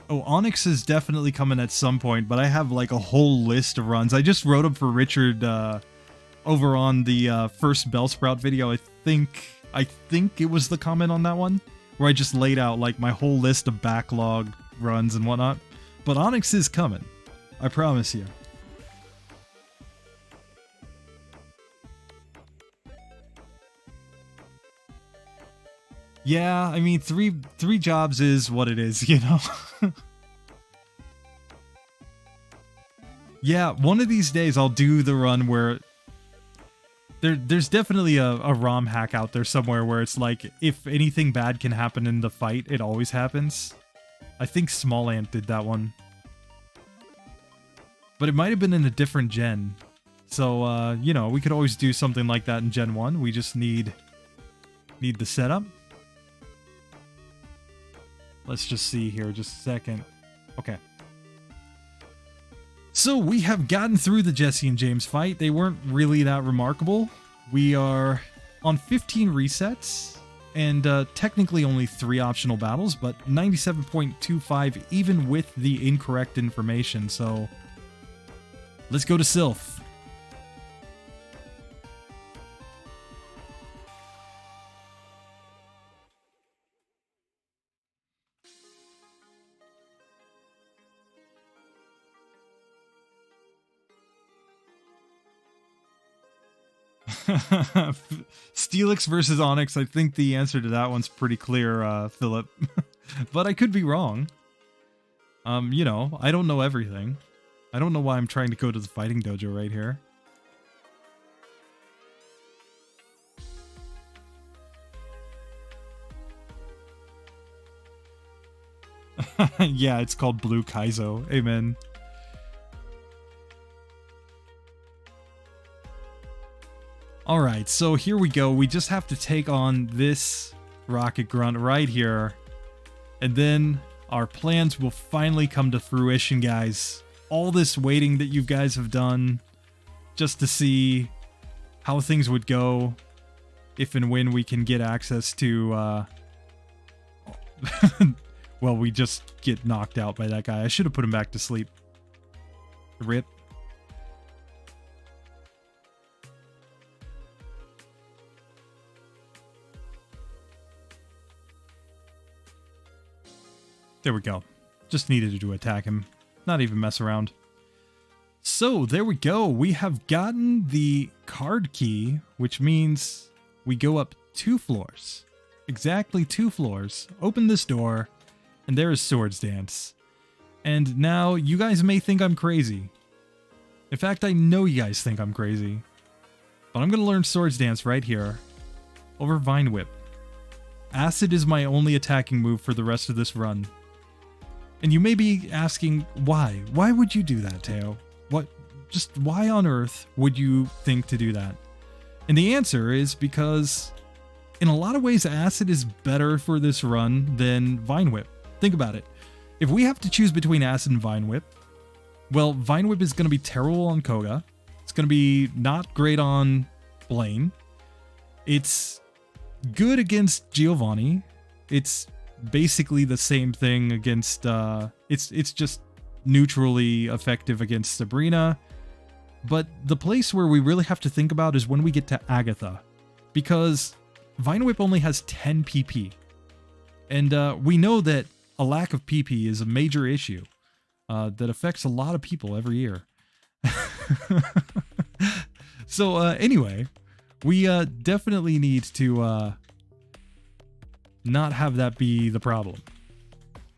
Speaker 1: Oh, Onyx is definitely coming at some point, but I have like a whole list of runs. I just wrote them for Richard over on the first Bellsprout video. I think it was the comment on that one, where I just laid out like my whole list of backlog runs and whatnot. But Onyx is coming. I promise you. Yeah, I mean, three jobs is what it is, you know? Yeah, one of these days I'll do the run where there's definitely a ROM hack out there somewhere where it's like, if anything bad can happen in the fight, it always happens. I think Small Ant did that one. But it might have been in a different gen. So, you know, we could always do something like that in Gen 1. We just need the setup. Let's just see here, just a second. Okay. So we have gotten through the Jesse and James fight. They weren't really that remarkable. We are on 15 resets, and technically only 3 optional battles, but 97.25 even with the incorrect information, so let's go to Sylph. Steelix versus Onyx. I think the answer to that one's pretty clear, Philip. But I could be wrong. You know, I don't know everything. I don't know why I'm trying to go to the fighting dojo right here. Yeah, it's called Blue Kaizo. Amen. Alright, so here we go. We just have to take on this Rocket Grunt right here. And then our plans will finally come to fruition, guys. All this waiting that you guys have done just to see how things would go if and when we can get access to, well, we just get knocked out by that guy. I should have put him back to sleep. Rip. There we go. Just needed to attack him. Not even mess around. So, there we go. We have gotten the card key, which means we go up 2 floors. Exactly 2 floors. Open this door, and there is Swords Dance. And now, you guys may think I'm crazy. In fact, I know you guys think I'm crazy. But I'm going to learn Swords Dance right here. Over Vine Whip. Acid is my only attacking move for the rest of this run. And you may be asking, why? Why would you do that, Teo? Just why on earth would you think to do that? And the answer is because in a lot of ways, Acid is better for this run than Vine Whip. Think about it. If we have to choose between Acid and Vine Whip, well, Vine Whip is going to be terrible on Koga. It's going to be not great on Blaine. It's good against Giovanni. It's basically the same thing against it's just neutrally effective against Sabrina. But the place where we really have to think about is when we get to Agatha, because Vine Whip only has 10 PP, and we know that a lack of PP is a major issue that affects a lot of people every year. So anyway, we definitely need to not have that be the problem.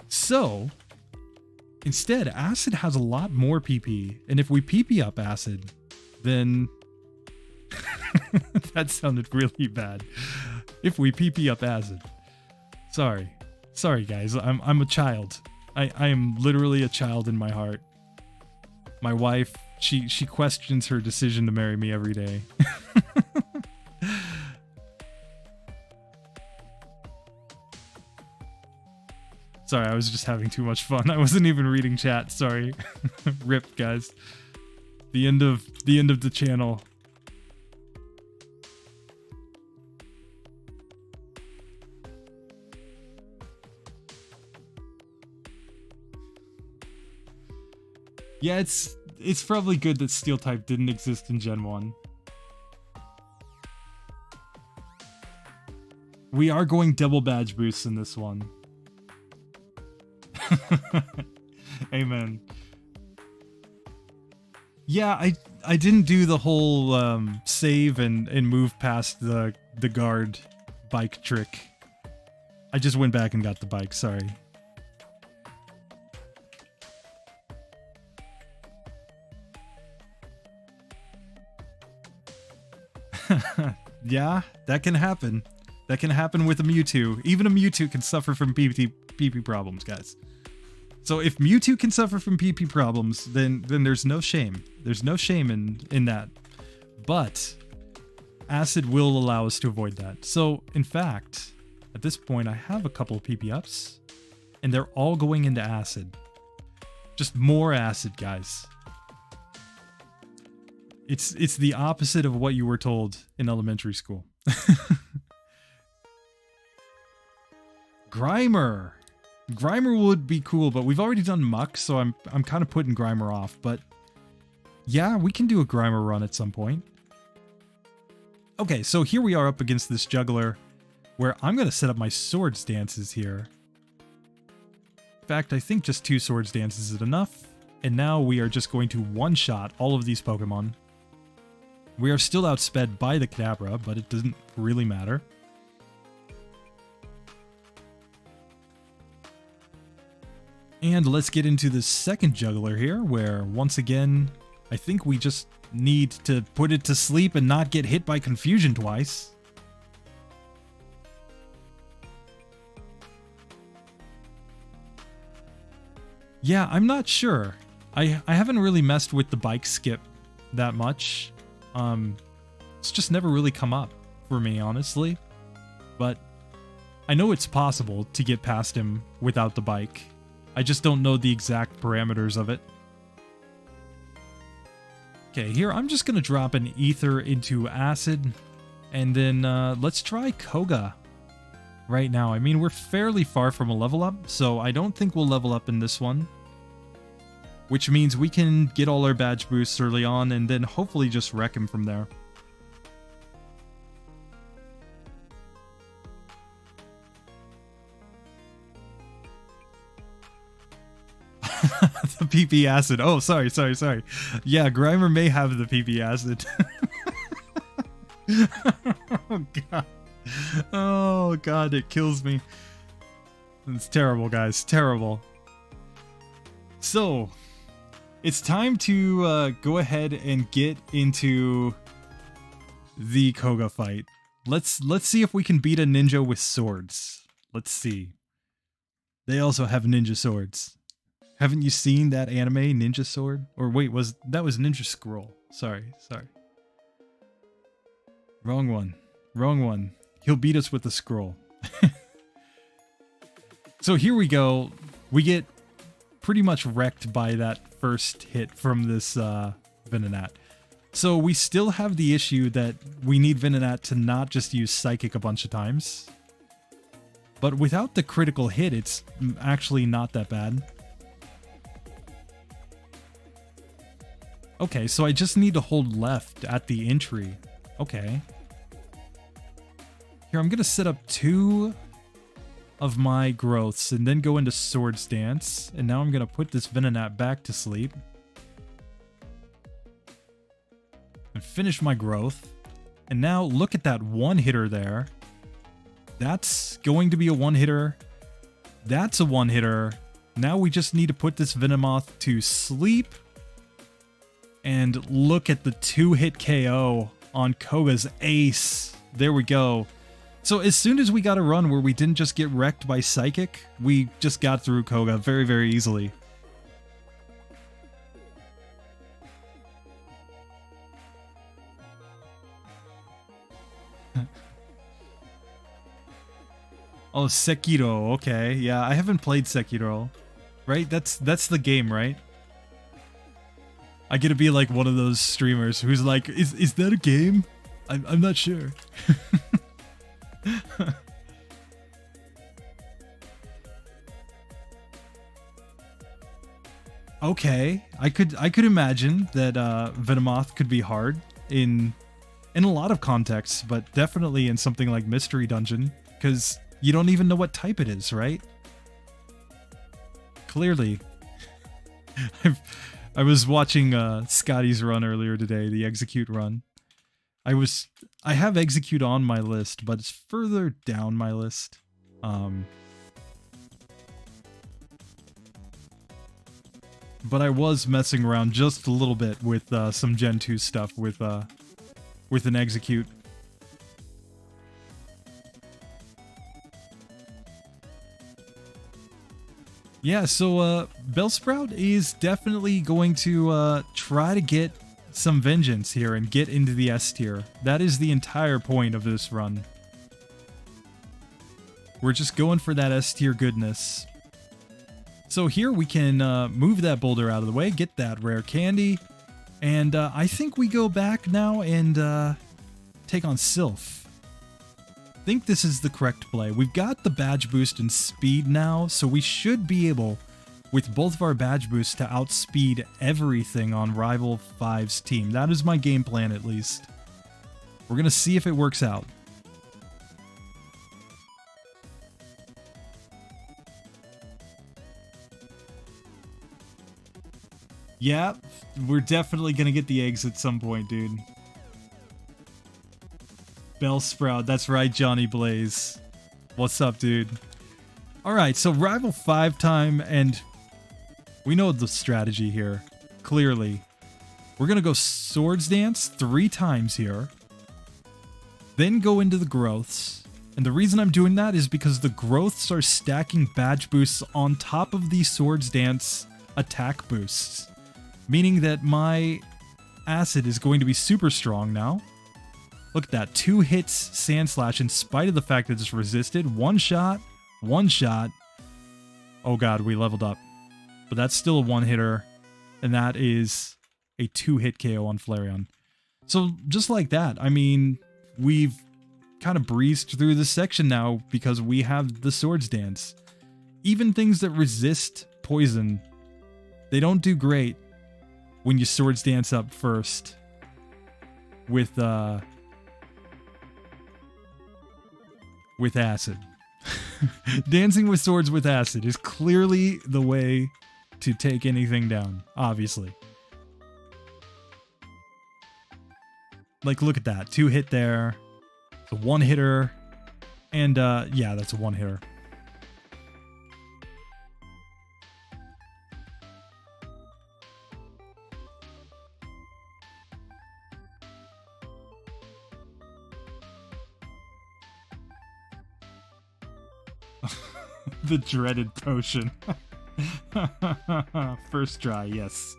Speaker 1: So instead, Acid has a lot more PP, and if we PP up Acid, then that sounded really bad. If we PP up Acid. Sorry guys, I'm a child. I am literally a child in my heart. My wife, she questions her decision to marry me every day. Sorry, I was just having too much fun. I wasn't even reading chat. Sorry. Rip, guys. The end of the channel. Yeah, it's probably good that Steel type didn't exist in Gen 1. We are going double badge boosts in this one. Amen. Yeah, I didn't do the whole save and move past the guard bike trick. I just went back and got the bike, sorry. Yeah, that can happen. That can happen with a Mewtwo. Even a Mewtwo can suffer from PP problems, guys. So if Mewtwo can suffer from PP problems, then there's no shame. There's no shame in that. But Acid will allow us to avoid that. So in fact, at this point, I have a couple of PP ups, and they're all going into Acid. Just more Acid, guys. It's the opposite of what you were told in elementary school. Grimer. Grimer would be cool, but we've already done Muck, so I'm kind of putting Grimer off. But yeah, we can do a Grimer run at some point. Okay, so here we are up against this juggler, where I'm going to set up my Swords Dances here. In fact, I think just 2 Swords Dances is enough. And now we are just going to one-shot all of these Pokemon. We are still outsped by the Kadabra, but it doesn't really matter. And let's get into the second juggler here, where once again, I think we just need to put it to sleep and not get hit by confusion twice. Yeah, I'm not sure. I haven't really messed with the bike skip that much. It's just never really come up for me, honestly. But I know it's possible to get past him without the bike. I just don't know the exact parameters of it. Okay, here I'm just going to drop an ether into acid. And then let's try Koga right now. I mean, we're fairly far from a level up, so I don't think we'll level up in this one. Which means we can get all our badge boosts early on and then hopefully just wreck him from there. The PP acid. Oh, sorry. Yeah, Grimer may have the PP acid. Oh, God. Oh, God, it kills me. It's terrible, guys. Terrible. So, it's time to go ahead and get into the Koga fight. Let's see if we can beat a ninja with swords. Let's see. They also have ninja swords. Haven't you seen that anime, Ninja Sword? Or wait, that was Ninja Scroll. Sorry. Wrong one. He'll beat us with the scroll. So here we go. We get pretty much wrecked by that first hit from this Venonat. So we still have the issue that we need Venonat to not just use Psychic a bunch of times. But without the critical hit, it's actually not that bad. Okay, so I just need to hold left at the entry. Okay. Here, I'm going to set up 2 of my growths and then go into Swords Dance. And now I'm going to put this Venonat back to sleep. And finish my growth. And now look at that one-hitter there. That's going to be a one-hitter. That's a one-hitter. Now we just need to put this Venomoth to sleep. And look at the 2-hit KO on Koga's ace. There we go. So as soon as we got a run where we didn't just get wrecked by Psychic, we just got through Koga very, very easily. Oh, Sekiro. Okay, yeah, I haven't played Sekiro. Right? That's the game, right? I get to be like one of those streamers who's like, is that a game? I'm not sure. Okay, I could imagine that Venomoth could be hard in a lot of contexts, but definitely in something like Mystery Dungeon, because you don't even know what type it is, right? Clearly. I was watching Scotty's run earlier today, the Execute run. I have Execute on my list, but it's further down my list. But I was messing around just a little bit with some Gen 2 stuff with an Execute. Yeah, so Bellsprout is definitely going to try to get some vengeance here and get into the S tier. That is the entire point of this run. We're just going for that S tier goodness. So here we can move that boulder out of the way, get that rare candy, and I think we go back now and take on Sylph. I think this is the correct play. We've got the badge boost and speed now, so we should be able, with both of our badge boosts, to outspeed everything on Rival 5's team. That is my game plan, at least. We're going to see if it works out. Yeah, we're definitely going to get the eggs at some point, dude. Bellsprout, that's right, Johnny Blaze. What's up, dude? Alright, so Rival 5 time, and we know the strategy here, clearly. We're gonna go Swords Dance 3 times here, then go into the growths. And the reason I'm doing that is because the growths are stacking badge boosts on top of the Swords Dance attack boosts. Meaning that my acid is going to be super strong now. Look at that, 2 hits Sand Slash in spite of the fact that it's resisted. One shot. Oh god, we leveled up. But that's still a 1-hitter. And that is a 2-hit KO on Flareon. So just like that, I mean, we've kind of breezed through this section now because we have the Swords Dance. Even things that resist poison, they don't do great when you Swords Dance up first with acid. Dancing with swords with acid is clearly the way to take anything down, obviously. Like, look at that. 2-hit there. It's a 1-hitter. And, yeah, that's a 1-hitter. The dreaded potion. First try, yes.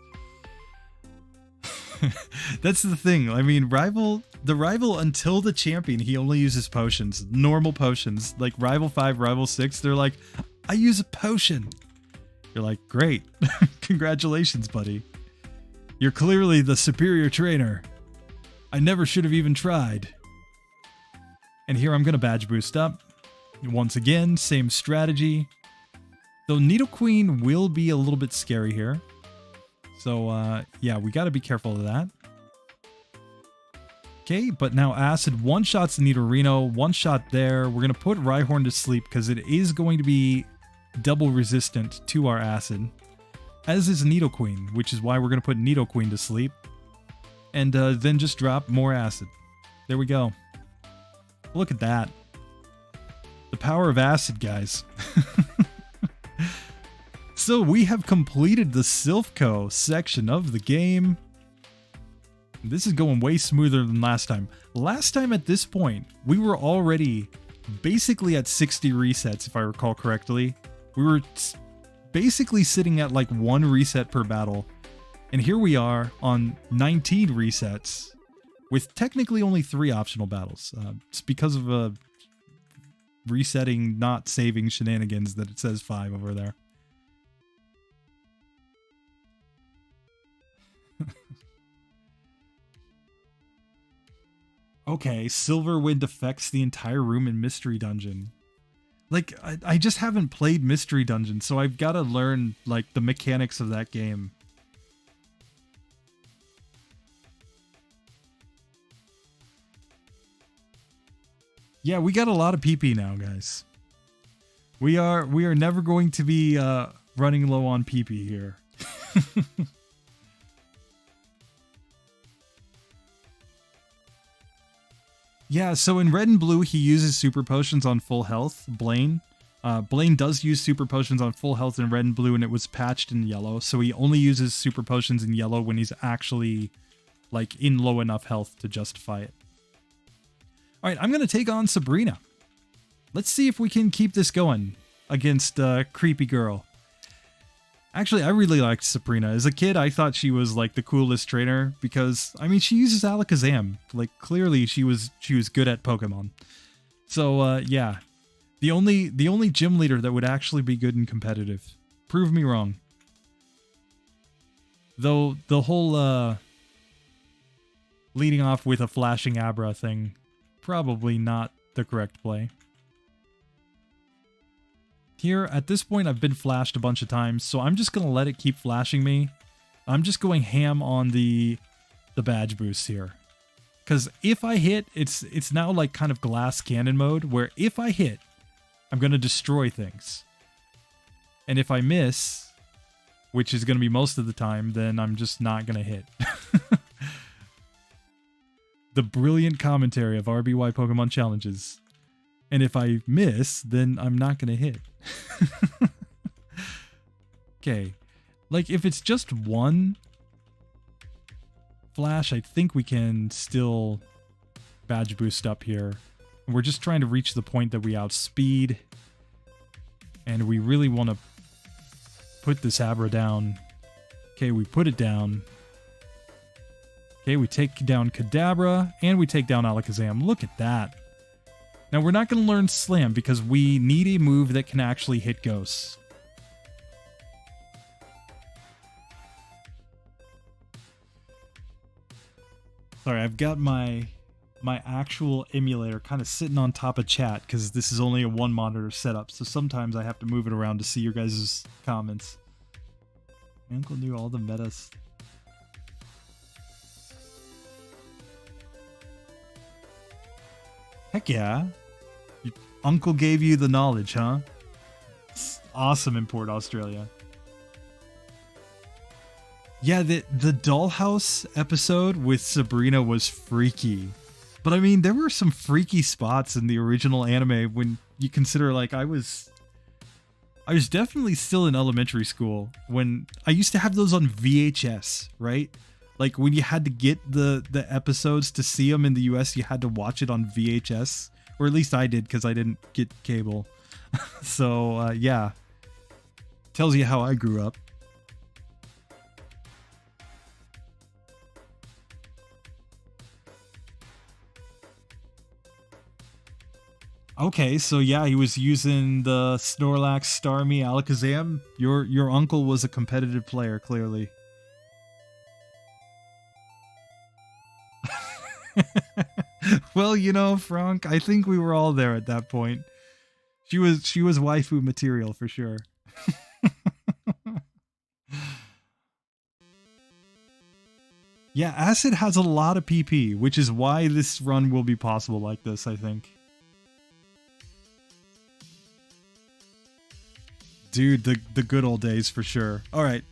Speaker 1: That's the thing. I mean, the rival until the champion, he only uses potions. Normal potions. Like Rival 5, Rival 6, they're like, I use a potion. You're like, great. Congratulations, buddy. You're clearly the superior trainer. I never should have even tried. And here I'm going to badge boost up. Once again, same strategy. Though Nidoqueen will be a little bit scary here. So, yeah, we got to be careful of that. Okay, but now Acid one-shots Nidorino, one-shot there. We're going to put Rhyhorn to sleep because it is going to be double resistant to our Acid. As is Nidoqueen, which is why we're going to put Nidoqueen to sleep. And then just drop more Acid. There we go. Look at that. The power of acid, guys. So we have completed the Silphco section of the game. This is going way smoother than last time. Last time at this point, we were already basically at 60 resets, if I recall correctly. We were basically sitting at like 1 reset per battle. And here we are on 19 resets with technically only 3 optional battles. It's because of a resetting, not saving shenanigans that it says 5 over there. Okay, Silverwind affects the entire room in Mystery Dungeon. Like, I just haven't played Mystery Dungeon, so I've got to learn, like, the mechanics of that game. Yeah, we got a lot of PP now, guys. We are never going to be running low on PP here. Yeah, so in Red and Blue, he uses Super Potions on full health, Blaine. Blaine does use Super Potions on full health in Red and Blue, and it was patched in Yellow, so he only uses Super Potions in Yellow when he's actually, like, in low enough health to justify it. Alright, I'm going to take on Sabrina. Let's see if we can keep this going against Creepy Girl. Actually, I really liked Sabrina. As a kid, I thought she was, like, the coolest trainer because, I mean, she uses Alakazam. Like, clearly she was good at Pokemon. So, yeah. The only gym leader that would actually be good and competitive. Prove me wrong. Though, the whole, leading off with a flashing Abra thing, probably not the correct play. Here, at this point, I've been flashed a bunch of times, so I'm just going to let it keep flashing me. I'm just going ham on the badge boosts here. Because if I hit, it's now like kind of glass cannon mode, where if I hit, I'm going to destroy things. And if I miss, which is going to be most of the time, then I'm just not going to hit. The brilliant commentary of RBY Pokemon challenges. And if I miss, then I'm not going to hit. Okay. Like, if it's just one flash, I think we can still badge boost up here. We're just trying to reach the point that we outspeed. And we really want to put this Abra down. Okay, we put it down. Okay, we take down Kadabra, and we take down Alakazam. Look at that. Now, we're not going to learn Slam because we need a move that can actually hit ghosts. Sorry, I've got my actual emulator kind of sitting on top of chat because this is only a one monitor setup, so sometimes I have to move it around to see your guys' comments. My uncle knew all the metas. Heck yeah. Your uncle gave you the knowledge, huh? It's awesome in Port Australia. Yeah, the Dollhouse episode with Sabrina was freaky. But I mean, there were some freaky spots in the original anime when you consider, like, I was definitely still in elementary school when I used to have those on VHS, right? Like, when you had to get the episodes to see them in the US, you had to watch it on VHS. Or at least I did, because I didn't get cable. So, yeah. Tells you how I grew up. Okay, so yeah, he was using the Snorlax, Starmie, Alakazam. Your uncle was a competitive player, clearly. Well, you know, Frank, I think we were all there at that point. She was waifu material for sure. Yeah, Acid has a lot of PP, which is why this run will be possible like this, I think. Dude, the good old days for sure. Alright.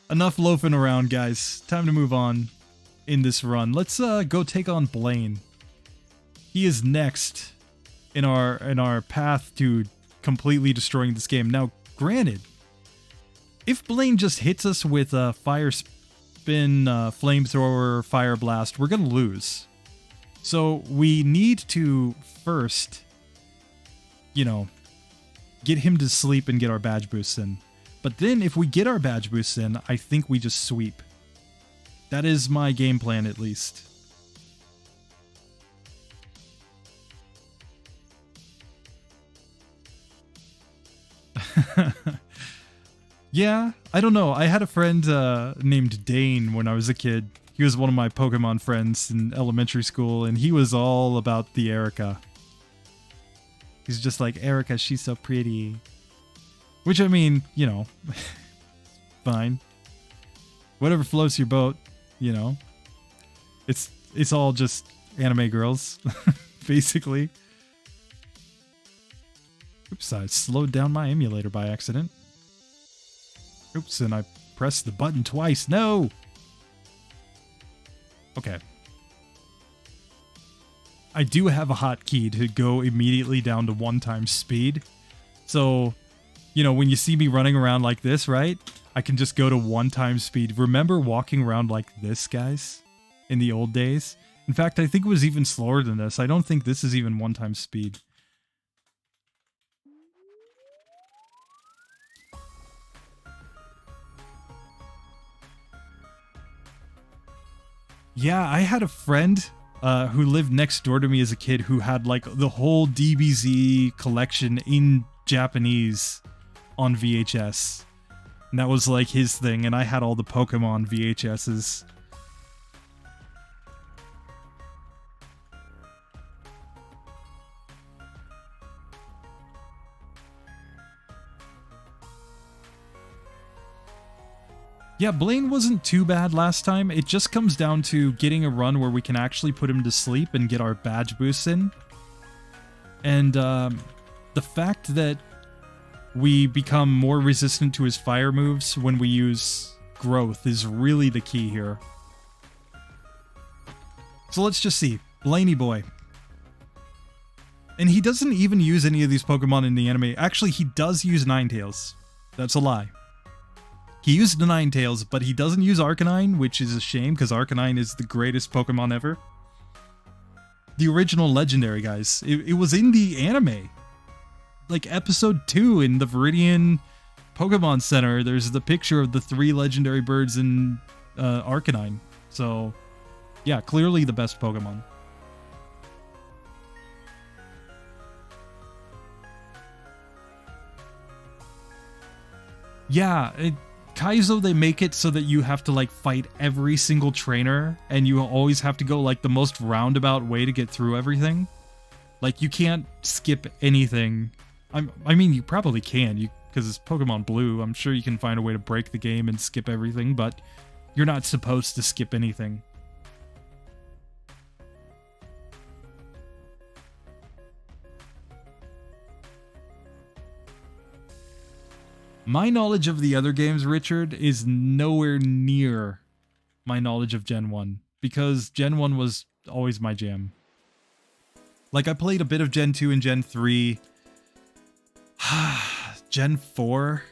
Speaker 1: Enough loafing around, guys. Time to move on in this run. Let's go take on Blaine. He is next in our path to completely destroying this game. Now, granted, if Blaine just hits us with a Fire Spin, Flamethrower, Fire Blast, we're gonna lose. So we need to first, you know, get him to sleep and get our badge boosts in. But then if we get our badge boosts in, I think we just sweep. That is my game plan, at least. Yeah, I don't know. I had a friend named Dane when I was a kid. He was one of my Pokemon friends in elementary school, and he was all about the Erica. He's just like, Erica, she's so pretty. Which, I mean, you know, fine. Whatever floats your boat, you know. It's all just anime girls, basically. Oops, I slowed down my emulator by accident. Oops, and I pressed the button twice. No! Okay. I do have a hotkey to go immediately down to 1x speed. So, you know, when you see me running around like this, right? I can just go to 1x speed. Remember walking around like this, guys? In the old days? In fact, I think it was even slower than this. I don't think this is even 1x speed. Yeah, I had a friend who lived next door to me as a kid who had like the whole DBZ collection in Japanese on VHS. And that was like his thing, and I had all the Pokemon VHSs. Yeah, Blaine wasn't too bad last time. It just comes down to getting a run where we can actually put him to sleep and get our badge boosts in. And the fact that we become more resistant to his fire moves when we use growth is really the key here. So let's just see. Blaney boy. And he doesn't even use any of these Pokemon in the anime. Actually, he does use Ninetales. That's a lie. He used the Ninetales, but he doesn't use Arcanine, which is a shame because Arcanine is the greatest Pokemon ever. The original legendary, guys. It was in the anime. Like episode 2 in the Viridian Pokemon Center, there's the picture of the 3 legendary birds in Arcanine. So, yeah, clearly the best Pokemon. Yeah, Kaizo, they make it so that you have to like fight every single trainer and you always have to go like the most roundabout way to get through everything. Like you can't skip anything. I mean, you probably can, because it's Pokemon Blue. I'm sure you can find a way to break the game and skip everything, but you're not supposed to skip anything. My knowledge of the other games, Richard, is nowhere near my knowledge of Gen 1, because Gen 1 was always my jam. Like, I played a bit of Gen 2 and Gen 3. Gen 4.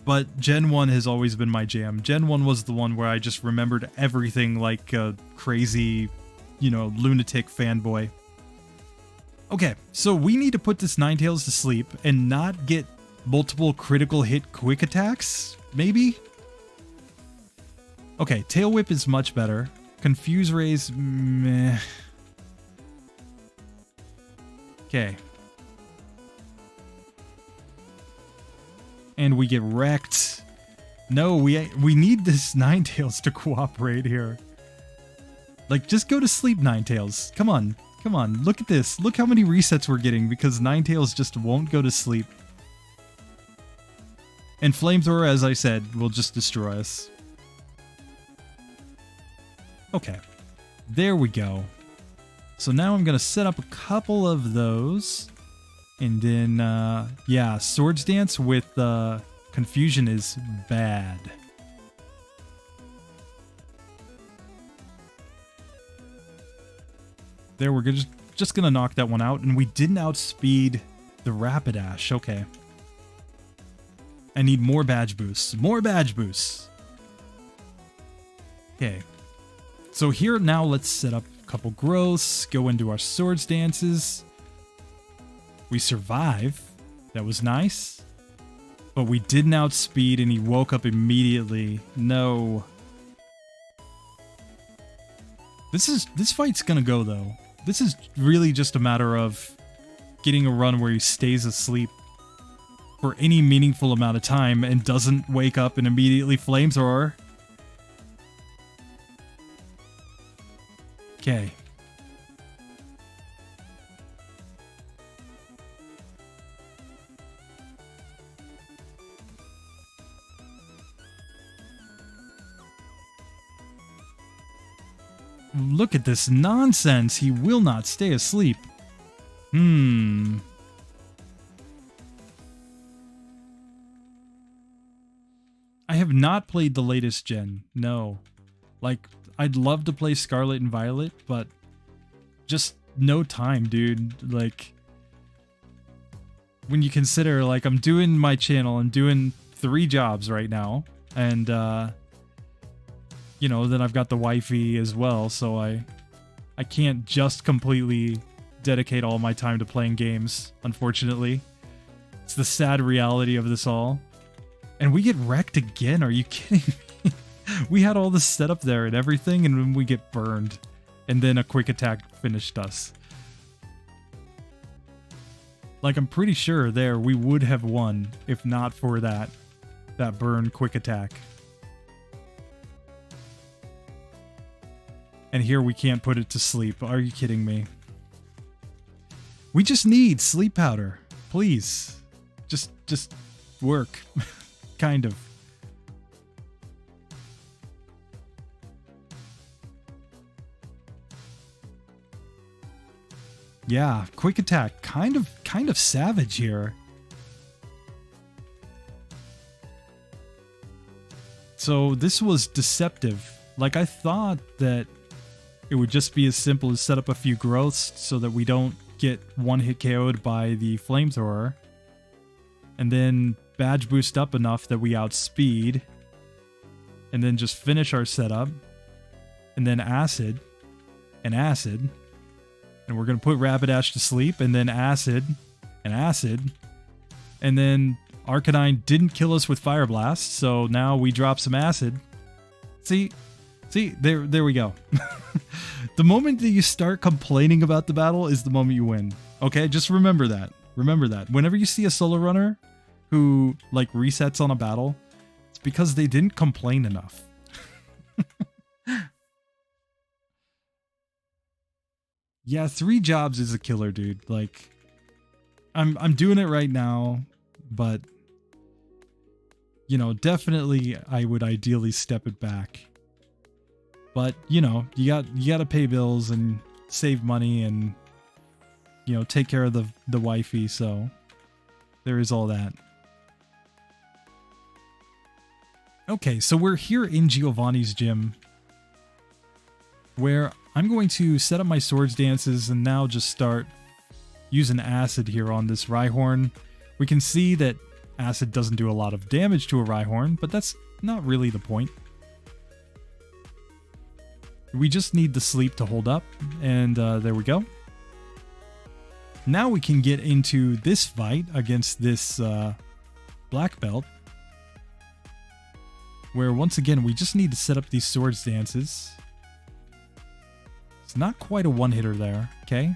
Speaker 1: But Gen 1 has always been my jam. Gen 1 was the one where I just remembered everything like a crazy, you know, lunatic fanboy. Okay, so we need to put this Ninetales to sleep and not get multiple critical hit quick attacks, maybe? Okay, Tail Whip is much better. Confuse Rays, meh. Okay. And we get wrecked. No, we need this Ninetales to cooperate here. Like, just go to sleep, Ninetales. Come on. Come on, look at this. Look how many resets we're getting because Ninetales just won't go to sleep. And Flamethrower, as I said, will just destroy us. Okay. There we go. So now I'm going to set up a couple of those. And then, yeah, Swords Dance with Confusion is bad. There, we're just gonna knock that one out, and we didn't outspeed the Rapidash. Okay. I need more badge boosts. More badge boosts! Okay. So here now, let's set up a couple growths, go into our Swords Dances. We survive. That was nice. But we didn't outspeed, and he woke up immediately. No. This fight's gonna go, though. This is really just a matter of getting a run where he stays asleep for any meaningful amount of time and doesn't wake up and immediately Flamethrower. Okay. Look at this nonsense. He will not stay asleep. I have not played the latest gen. No. Like, I'd love to play Scarlet and Violet, but just no time, dude. Like, when you consider, like, I'm doing my channel, I'm doing 3 jobs right now, and, you know, then I've got the wifey as well, so I can't just completely dedicate all my time to playing games, unfortunately. It's the sad reality of this all. And we get wrecked again, are you kidding me? We had all this setup there and everything, and then we get burned. And then a quick attack finished us. Like, I'm pretty sure there we would have won if not for that burn quick attack. And here we can't put it to sleep. Are you kidding me? We just need sleep powder. Please. Just work. Kind of. Yeah, quick attack. Kind of savage here. So this was deceptive. Like, I thought that it would just be as simple as set up a few growths so that we don't get one-hit KO'd by the flamethrower. And then badge boost up enough that we outspeed. And then just finish our setup. And then acid. And acid. And we're going to put Rapidash to sleep. And then acid. And acid. And then Arcanine didn't kill us with Fire Blast. So now we drop some acid. See, there we go. The moment that you start complaining about the battle is the moment you win. Okay, just remember that. Remember that. Whenever you see a solo runner who like resets on a battle, it's because they didn't complain enough. Yeah, 3 jobs is a killer, dude. Like, I'm doing it right now, but you know, definitely I would ideally step it back. But, you know, you got to pay bills and save money and, you know, take care of the wifey, so there is all that. Okay, so we're here in Giovanni's gym, where I'm going to set up my swords dances and now just start using acid here on this Rhyhorn. We can see that acid doesn't do a lot of damage to a Rhyhorn, but that's not really the point. We just need the sleep to hold up, and there we go. Now we can get into this fight against this black belt, where once again we just need to set up these swords dances. It's not quite a one-hitter there, okay?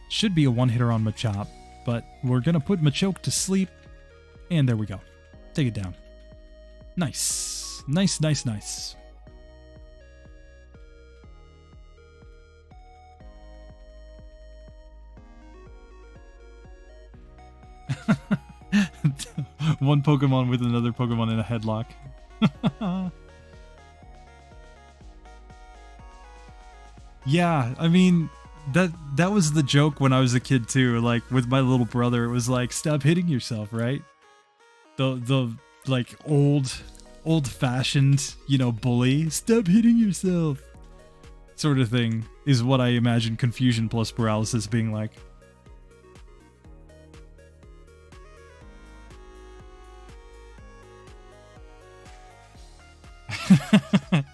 Speaker 1: Should be a one-hitter on Machop, but we're gonna put Machoke to sleep, and there we go. Take it down. Nice. Nice, nice, nice. One Pokemon with another Pokemon in a headlock. Yeah, I mean, that was the joke when I was a kid too. Like with my little brother, it was like, stop hitting yourself, right? The like old-fashioned, you know, bully, stop hitting yourself sort of thing is what I imagine confusion plus paralysis being like.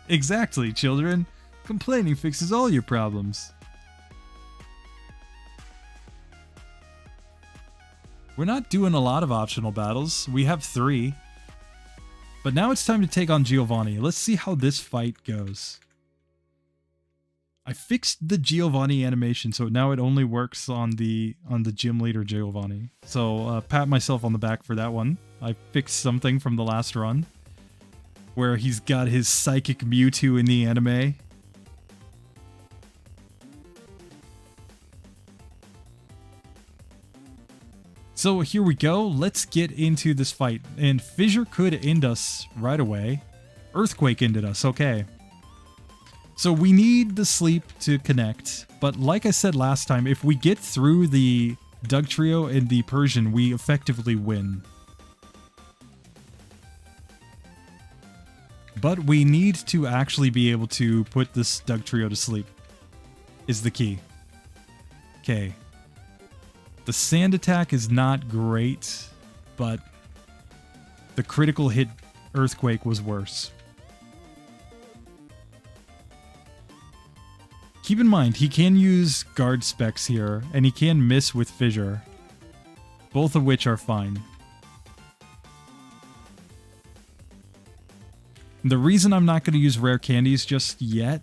Speaker 1: Exactly, children. Complaining fixes all your problems. We're not doing a lot of optional battles. We have 3. But now it's time to take on Giovanni. Let's see how this fight goes. I fixed the Giovanni animation, so now it only works on the gym leader Giovanni. So pat myself on the back for that one. I fixed something from the last run, where he's got his psychic Mewtwo in the anime. So here we go, let's get into this fight. And Fissure could end us right away. Earthquake ended us, okay. So we need the sleep to connect, but like I said last time, if we get through the Dugtrio and the Persian, we effectively win. But we need to actually be able to put this Dugtrio to sleep, is the key. Okay. The sand attack is not great, but the critical hit Earthquake was worse. Keep in mind, he can use guard specs here, and he can miss with Fissure, both of which are fine. The reason I'm not going to use rare candies just yet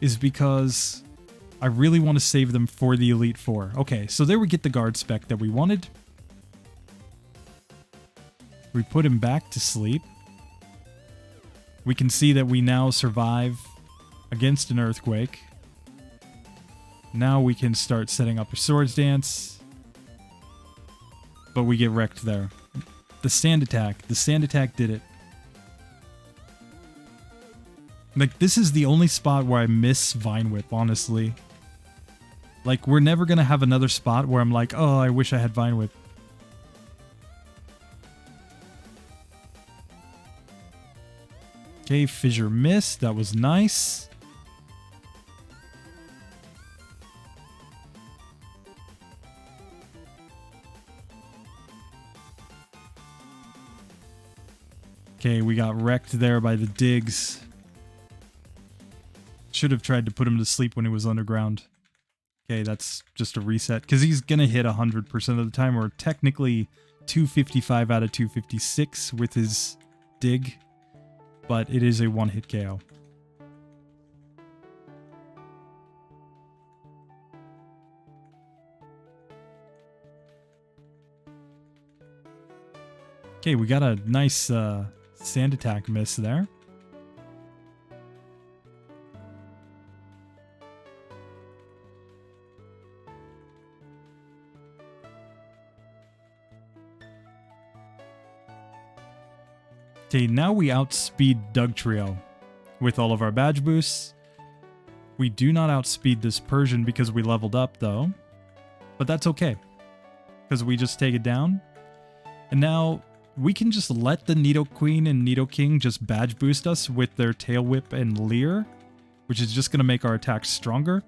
Speaker 1: is because I really want to save them for the Elite Four. Okay, so there we get the guard spec that we wanted. We put him back to sleep. We can see that we now survive against an Earthquake. Now we can start setting up a Swords Dance. But we get wrecked there. The Sand Attack did it. Like, this is the only spot where I miss Vine Whip, honestly. Like, we're never gonna have another spot where I'm like, oh, I wish I had Vine Whip. Okay, fissure mist. That was nice. Okay, we got wrecked there by the digs. Should have tried to put him to sleep when he was underground. Okay, that's just a reset. Because he's going to hit 100% of the time, or technically 255 out of 256 with his dig. But it is a one-hit KO. Okay, we got a nice sand attack miss there. Okay, now we outspeed Dugtrio with all of our badge boosts. We do not outspeed this Persian because we leveled up though, but that's okay because we just take it down. And now we can just let the Nidoqueen and Nidoking just badge boost us with their Tail Whip and Leer, which is just going to make our attacks stronger.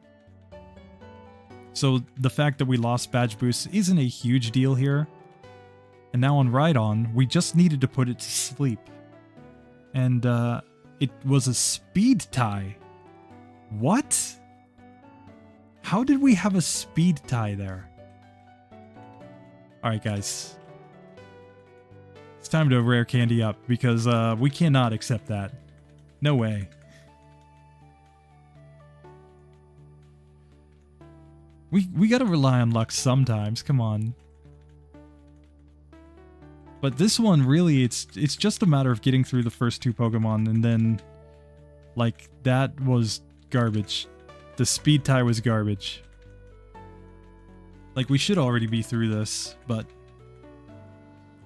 Speaker 1: So the fact that we lost badge boosts isn't a huge deal here. And now on Rhydon, we just needed to put it to sleep. And it was a speed tie. What? How did we have a speed tie there? Alright guys. It's time to rare candy up because we cannot accept that. No way. We gotta rely on luck sometimes, come on. But this one, really, it's just a matter of getting through the first two Pokemon, and then, like, that was garbage. The speed tie was garbage. Like, we should already be through this, but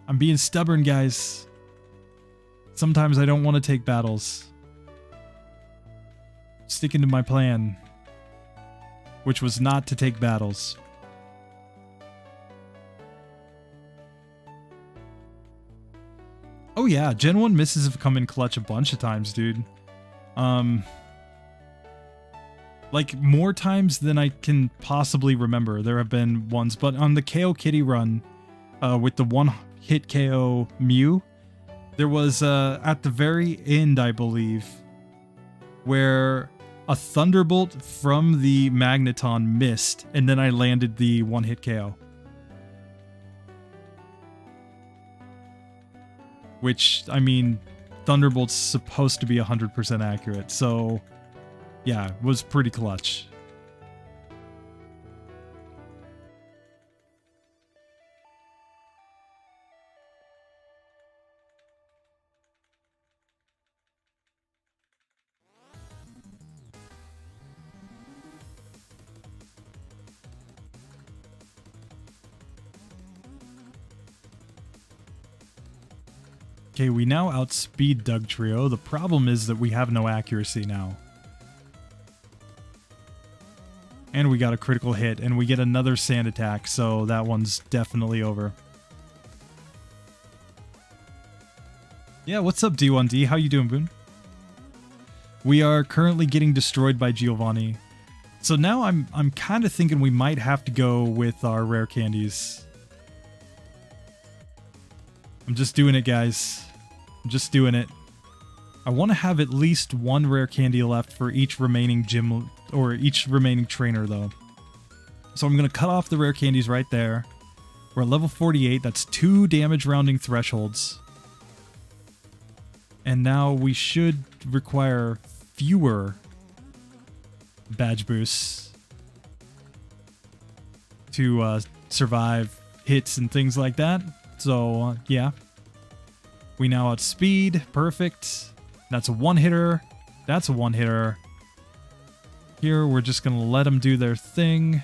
Speaker 1: I'm being stubborn, guys. Sometimes I don't want to take battles. Sticking to my plan, which was not to take battles. Oh yeah, Gen 1 misses have come in clutch a bunch of times, dude. Like, more times than I can possibly remember. There have been ones, but on the KO Kitty run, with the one-hit KO Mew, there was, at the very end, I believe, where a Thunderbolt from the Magneton missed, and then I landed the one-hit KO. Which, I mean, Thunderbolt's supposed to be 100% accurate, so yeah, it was pretty clutch. Okay, we now outspeed Dugtrio. The problem is that we have no accuracy now. And we got a critical hit, and we get another sand attack, so that one's definitely over. Yeah, what's up, D1D? How you doing, Boone? We are currently getting destroyed by Giovanni. So now I'm kind of thinking we might have to go with our rare candies. I'm just doing it, guys. I'm just doing it. I want to have at least one rare candy left for each remaining gym, or each remaining trainer, though. So I'm going to cut off the rare candies right there. We're at level 48. That's 2 damage rounding thresholds. And now we should require fewer badge boosts to survive hits and things like that. So, yeah. We now outspeed. Perfect. That's a one-hitter. That's a one-hitter. Here, we're just going to let them do their thing.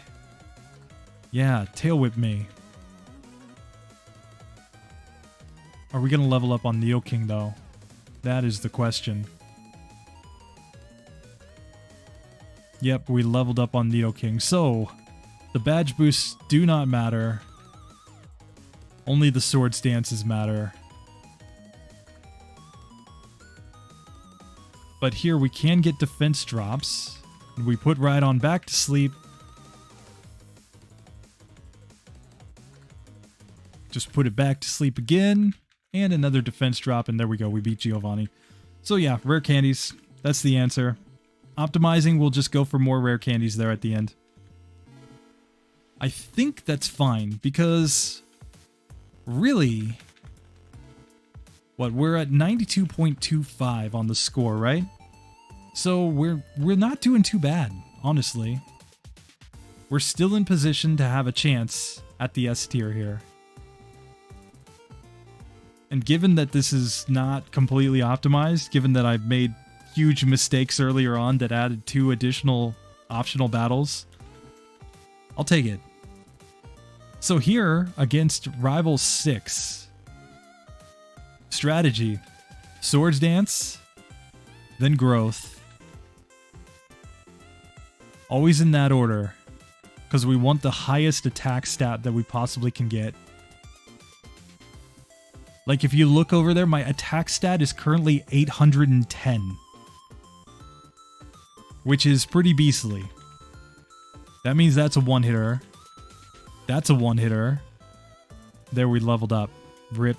Speaker 1: Yeah, Tail Whip me. Are we going to level up on Nidoking, though? That is the question. Yep, we leveled up on Nidoking. So, the badge boosts do not matter. Only the sword stances matter. But here we can get defense drops. We put Rhydon back to sleep. Just put it back to sleep again. And another defense drop, and there we go. We beat Giovanni. So yeah, rare candies. That's the answer. Optimizing, we'll just go for more rare candies there at the end. I think that's fine, because really, what, we're at 92.25 on the score, right? So we're not doing too bad, honestly. We're still in position to have a chance at the S tier here. And given that this is not completely optimized, given that I've made huge mistakes earlier on that added 2 additional optional battles, I'll take it. So here, against Rival 6, strategy, Swords Dance, then Growth. Always in that order, because we want the highest attack stat that we possibly can get. Like, if you look over there, my attack stat is currently 810. Which is pretty beastly. That means that's a one-hitter. That's a one-hitter. There, we leveled up. Rip.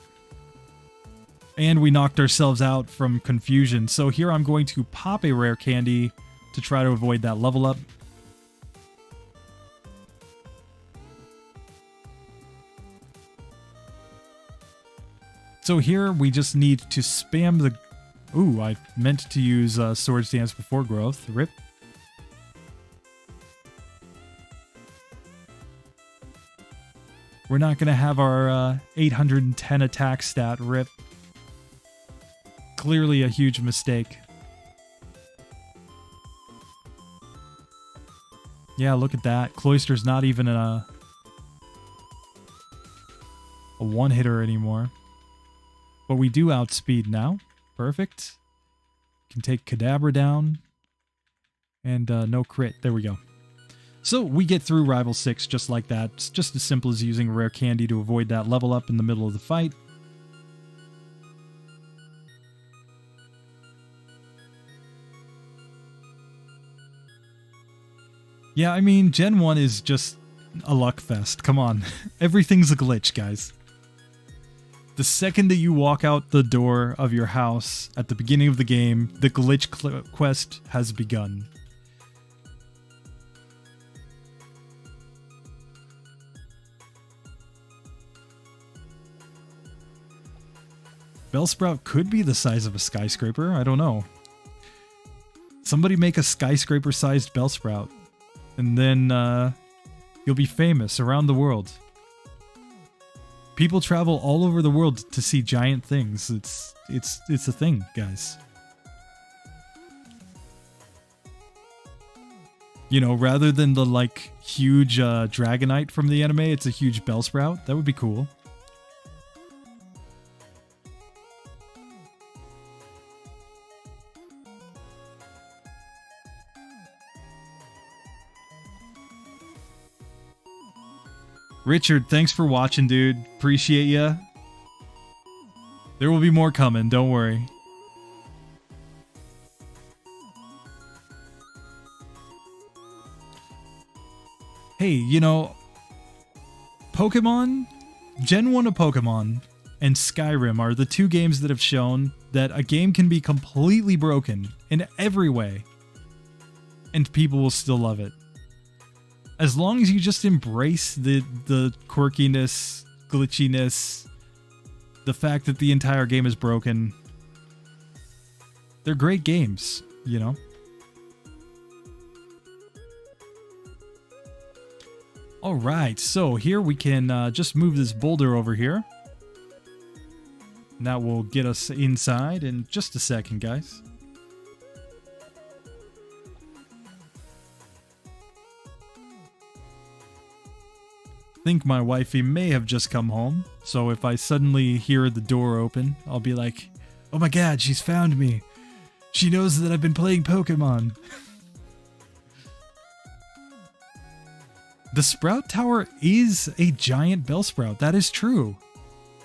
Speaker 1: And we knocked ourselves out from confusion. So here I'm going to pop a rare candy to try to avoid that level up. So here we just need to spam the... Ooh, I meant to use Swords Dance before Growth. Rip. We're not going to have our 810 attack stat. Rip. Clearly a huge mistake. Yeah, look at that. Cloyster's not even a one-hitter anymore. But we do outspeed now. Perfect. Can take Kadabra down. And no crit. There we go. So we get through Rival 6 just like that. It's just as simple as using a rare candy to avoid that level up in the middle of the fight. Yeah, I mean, Gen 1 is just a luck fest. Come on. Everything's a glitch, guys. The second that you walk out the door of your house at the beginning of the game, the glitch quest has begun. Bellsprout could be the size of a skyscraper. I don't know. Somebody make a skyscraper-sized Bellsprout, and then you'll be famous around the world. People travel all over the world to see giant things. It's a thing, guys. You know, rather than the like huge Dragonite from the anime, it's a huge Bellsprout. That would be cool. Richard, thanks for watching, dude. Appreciate ya. There will be more coming, don't worry. Hey, you know, Pokemon, Gen 1 of Pokemon and Skyrim are the 2 games that have shown that a game can be completely broken in every way, and people will still love it. As long as you just embrace the quirkiness, glitchiness, the fact that the entire game is broken, they're great games, you know? Alright, so here we can just move this boulder over here. And that will get us inside in just a second, guys. I think my wifey may have just come home, so if I suddenly hear the door open, I'll be like, oh my god, she's found me. She knows that I've been playing Pokemon. The Sprout Tower is a giant Bellsprout. That is true.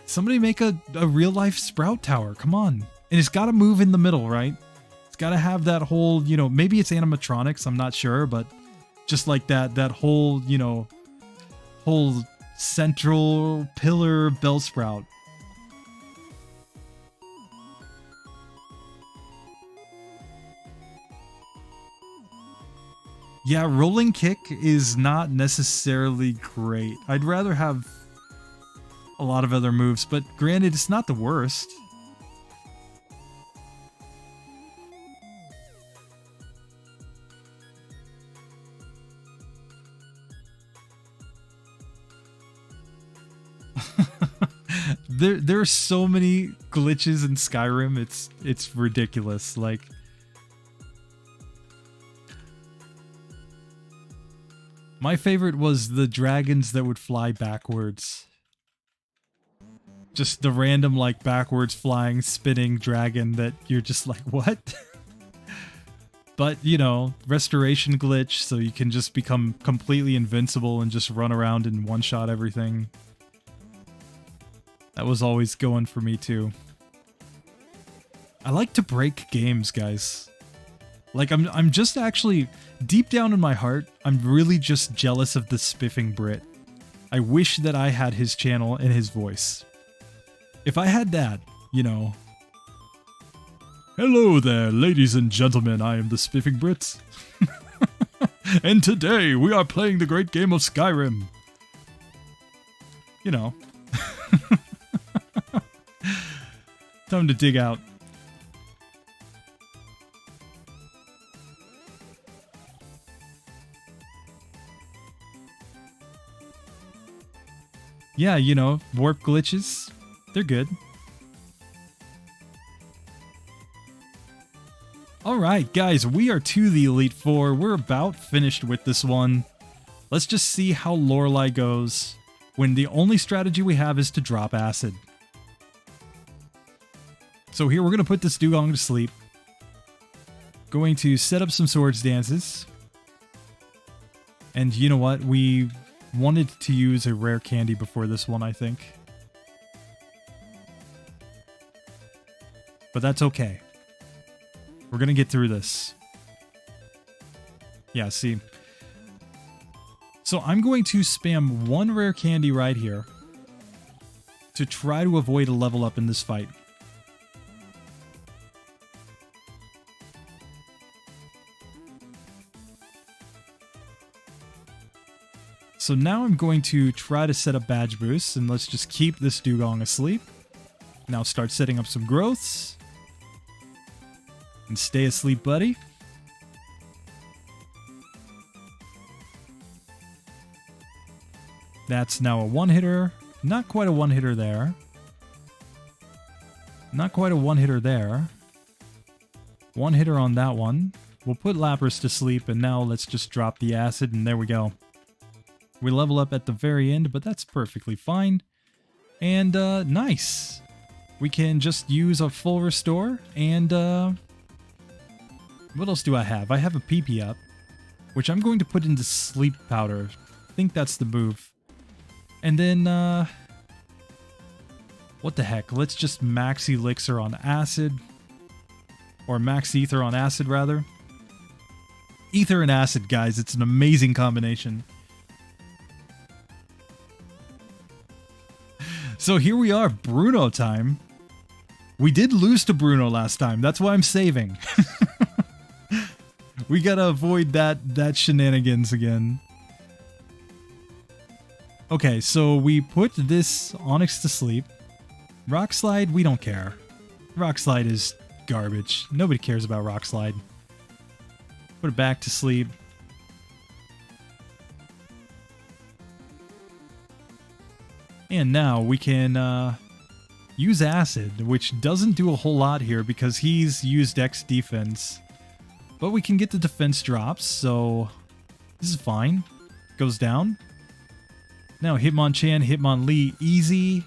Speaker 1: Somebody make a real-life Sprout Tower. Come on. And it's got to move in the middle, right? It's gotta have that whole, you know, maybe it's animatronics, I'm not sure, but just like that whole, you know, whole central pillar Bellsprout. Yeah, rolling kick is not necessarily great. I'd rather have a lot of other moves, but granted, it's not the worst. There are so many glitches in Skyrim, it's ridiculous. Like, my favorite was the dragons that would fly backwards. Just the random, like, backwards flying, spinning dragon that you're just like, what? But, you know, restoration glitch, so you can just become completely invincible and just run around and one-shot everything. That was always going for me, too. I like to break games, guys. Like, I'm just actually, deep down in my heart, I'm really just jealous of the spiffing Brit. I wish that I had his channel and his voice. If I had that, you know... Hello there, ladies and gentlemen, I am the Spiffing Brit. And today, we are playing the great game of Skyrim. You know. Time to dig out. Yeah, you know, warp glitches. They're good. Alright, guys, we are to the Elite Four. We're about finished with this one. Let's just see how Lorelei goes when the only strategy we have is to drop acid. So here, we're going to put this dugong to sleep. Going to set up some swords dances. And you know what? We wanted to use a rare candy before this one, I think. But that's okay. We're going to get through this. Yeah, see. So I'm going to spam one rare candy right here to try to avoid a level up in this fight. So now I'm going to try to set up badge boosts, and let's just keep this dugong asleep. Now start setting up some growths. And stay asleep, buddy. That's now a one-hitter. Not quite a one-hitter there. Not quite a one-hitter there. One hitter on that one. We'll put Lapras to sleep, and now let's just drop the acid, and there we go. We level up at the very end, but that's perfectly fine. And, nice. We can just use a full restore, and, what else do I have? I have a PP up, which I'm going to put into sleep powder. I think that's the move. And then, what the heck? Let's just max elixir on acid. Or max ether on acid, rather. Ether and acid, guys. It's an amazing combination. So here we are, Bruno time. We did lose to Bruno last time. That's why I'm saving. We gotta avoid that shenanigans again. Okay, so we put this Onyx to sleep. Rock Slide, we don't care. Rock Slide is garbage. Nobody cares about Rock Slide. Put it back to sleep. And now we can use Acid, which doesn't do a whole lot here because he's used X defense. But we can get the defense drops, so this is fine. Goes down. Now Hitmonchan, Hitmonlee, easy.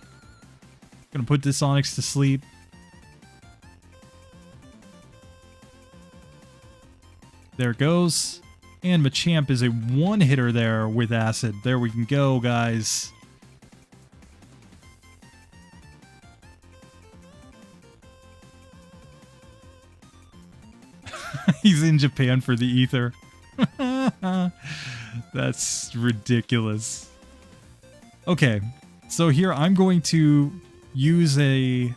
Speaker 1: Gonna put this Onyx to sleep. There it goes. And Machamp is a one-hitter there with Acid. There we can go, guys. He's in Japan for the ether. That's ridiculous. Okay, so here I'm going to use an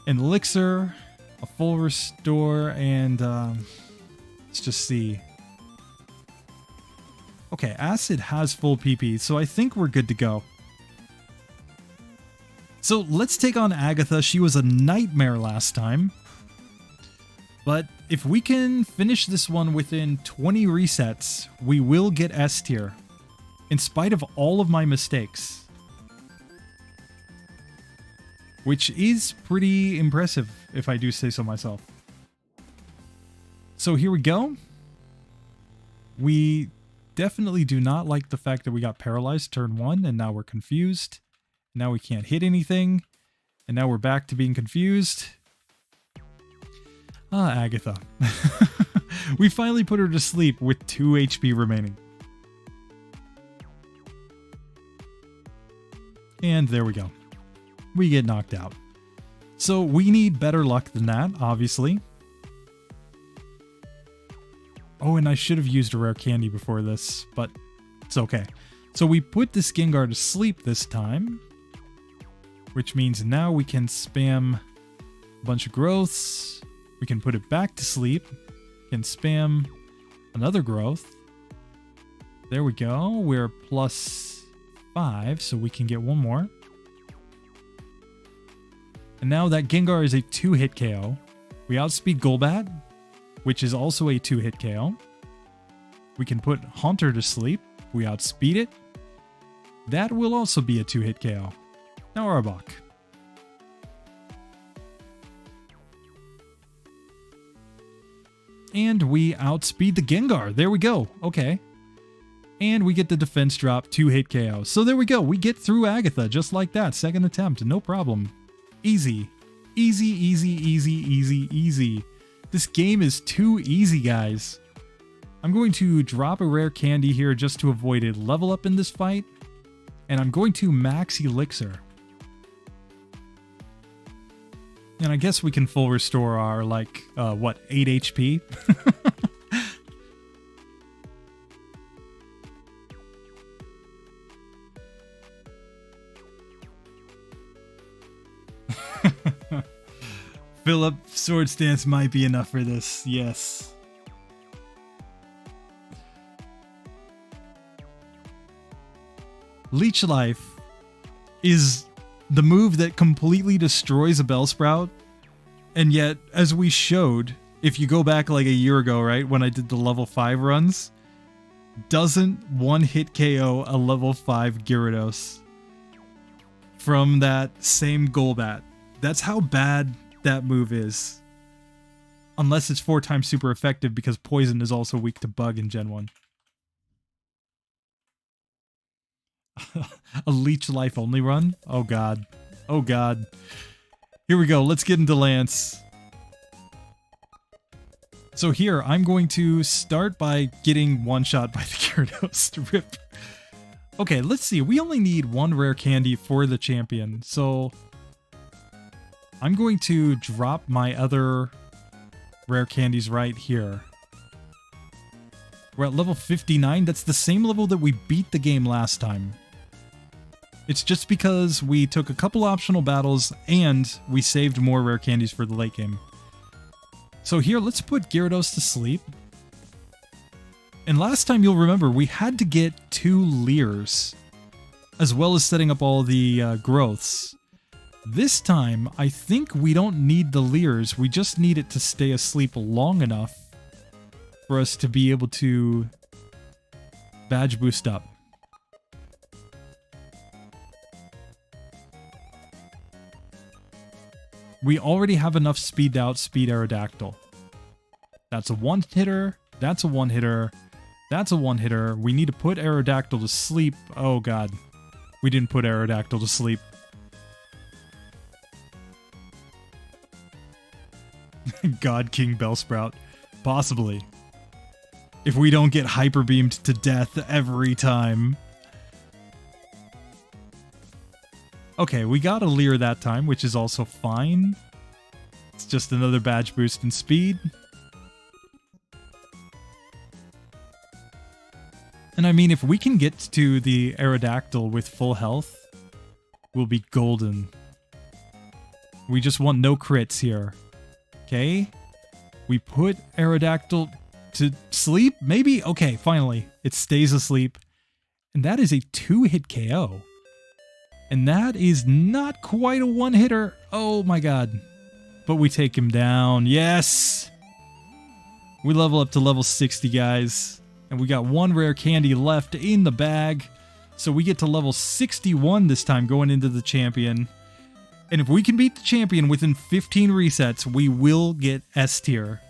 Speaker 1: elixir, a full restore, and let's just see. Okay, acid has full PP, so I think we're good to go. So let's take on Agatha. She was a nightmare last time. But if we can finish this one within 20 resets, we will get S tier, in spite of all of my mistakes. Which is pretty impressive, if I do say so myself. So here we go. We definitely do not like the fact that we got paralyzed turn 1, and now we're confused. Now we can't hit anything, and now we're back to being confused. Ah, Agatha. We finally put her to sleep with 2 HP remaining. And there we go. We get knocked out. So we need better luck than that, obviously. Oh, and I should have used a rare candy before this, but it's okay. So we put this Gengar to sleep this time, which means now we can spam a bunch of growths. We can put it back to sleep. Can spam another growth. There we go. We're +5, so we can get one more. And now that Gengar is a 2-hit KO. We outspeed Golbat, which is also a 2-hit KO. We can put Haunter to sleep. We outspeed it. That will also be a 2-hit KO. Now Arbok. And we outspeed the Gengar. There we go. Okay. And we get the defense drop, 2-hit KO. So there we go. We get through Agatha just like that. Second attempt. No problem. Easy. Easy, easy, easy, easy, easy. This game is too easy, guys. I'm going to drop a rare candy here just to avoid a level up in this fight. And I'm going to max Elixir. And I guess we can full restore our, like, 8 HP? Philip, Sword Stance might be enough for this, yes. Leech Life is the move that completely destroys a Bellsprout, and yet, as we showed, if you go back like a year ago, right, when I did the level 5 runs, doesn't one-hit KO a level 5 Gyarados from that same Golbat. That's how bad that move is. Unless it's 4 times super effective, because Poison is also weak to Bug in Gen 1. A Leech Life only run? Oh god. Oh god. Here we go. Let's get into Lance. So here, I'm going to start by getting one-shot by the Gyarados. Rip. Okay, let's see. We only need 1 rare candy for the champion. So I'm going to drop my other rare candies right here. We're at level 59. That's the same level that we beat the game last time. It's just because we took a couple optional battles and we saved more rare candies for the late game. So here, let's put Gyarados to sleep. And last time, you'll remember, we had to get 2 Leers, as well as setting up all the growths. This time, I think we don't need the Leers, we just need it to stay asleep long enough for us to be able to badge boost up. We already have enough speed to outspeed Aerodactyl. That's a one-hitter, that's a one-hitter, that's a one-hitter. We need to put Aerodactyl to sleep. Oh god. We didn't put Aerodactyl to sleep. God King Bellsprout. Possibly. If we don't get hyper beamed to death every time. Okay, we got a Leer that time, which is also fine. It's just another badge boost in speed. And I mean, if we can get to the Aerodactyl with full health, we'll be golden. We just want no crits here. Okay? We put Aerodactyl to sleep? Maybe? Okay, finally. It stays asleep. And that is a 2-hit KO. And that is not quite a one-hitter. Oh my god. But we take him down. Yes! We level up to level 60, guys. And we got one rare candy left in the bag. So we get to level 61 this time going into the champion. And if we can beat the champion within 15 resets, we will get S tier.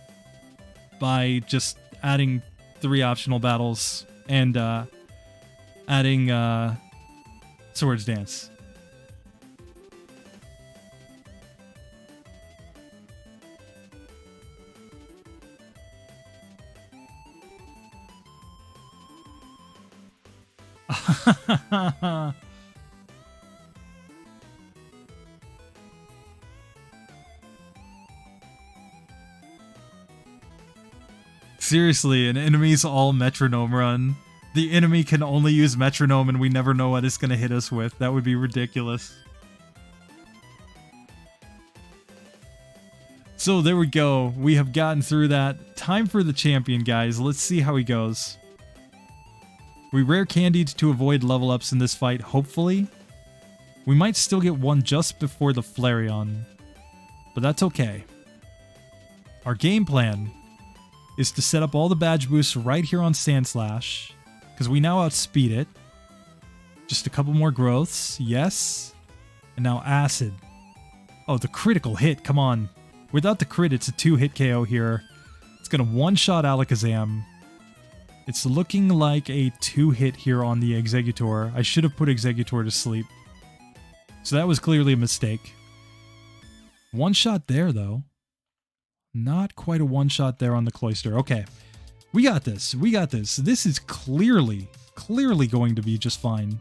Speaker 1: By just adding 3 optional battles and adding Swords Dance. Seriously, an enemy's all metronome run. The enemy can only use metronome and we never know what it's going to hit us with. That would be ridiculous. So there we go. We have gotten through that. Time for the champion, guys. Let's see how he goes. We rare candied to avoid level ups in this fight, hopefully. We might still get one just before the Flareon, but that's okay. Our game plan is to set up all the badge boosts right here on Sandslash, because we now outspeed it. Just a couple more growths, yes. And now Acid. Oh, the critical hit, come on. Without the crit, it's a 2-hit KO here. It's going to one-shot Alakazam. It's looking like a 2-hit here on the Exeggutor. I should have put Exeggutor to sleep. So that was clearly a mistake. One shot there, though. Not quite a one-shot there on the Cloyster. Okay. We got this. We got this. This is clearly going to be just fine.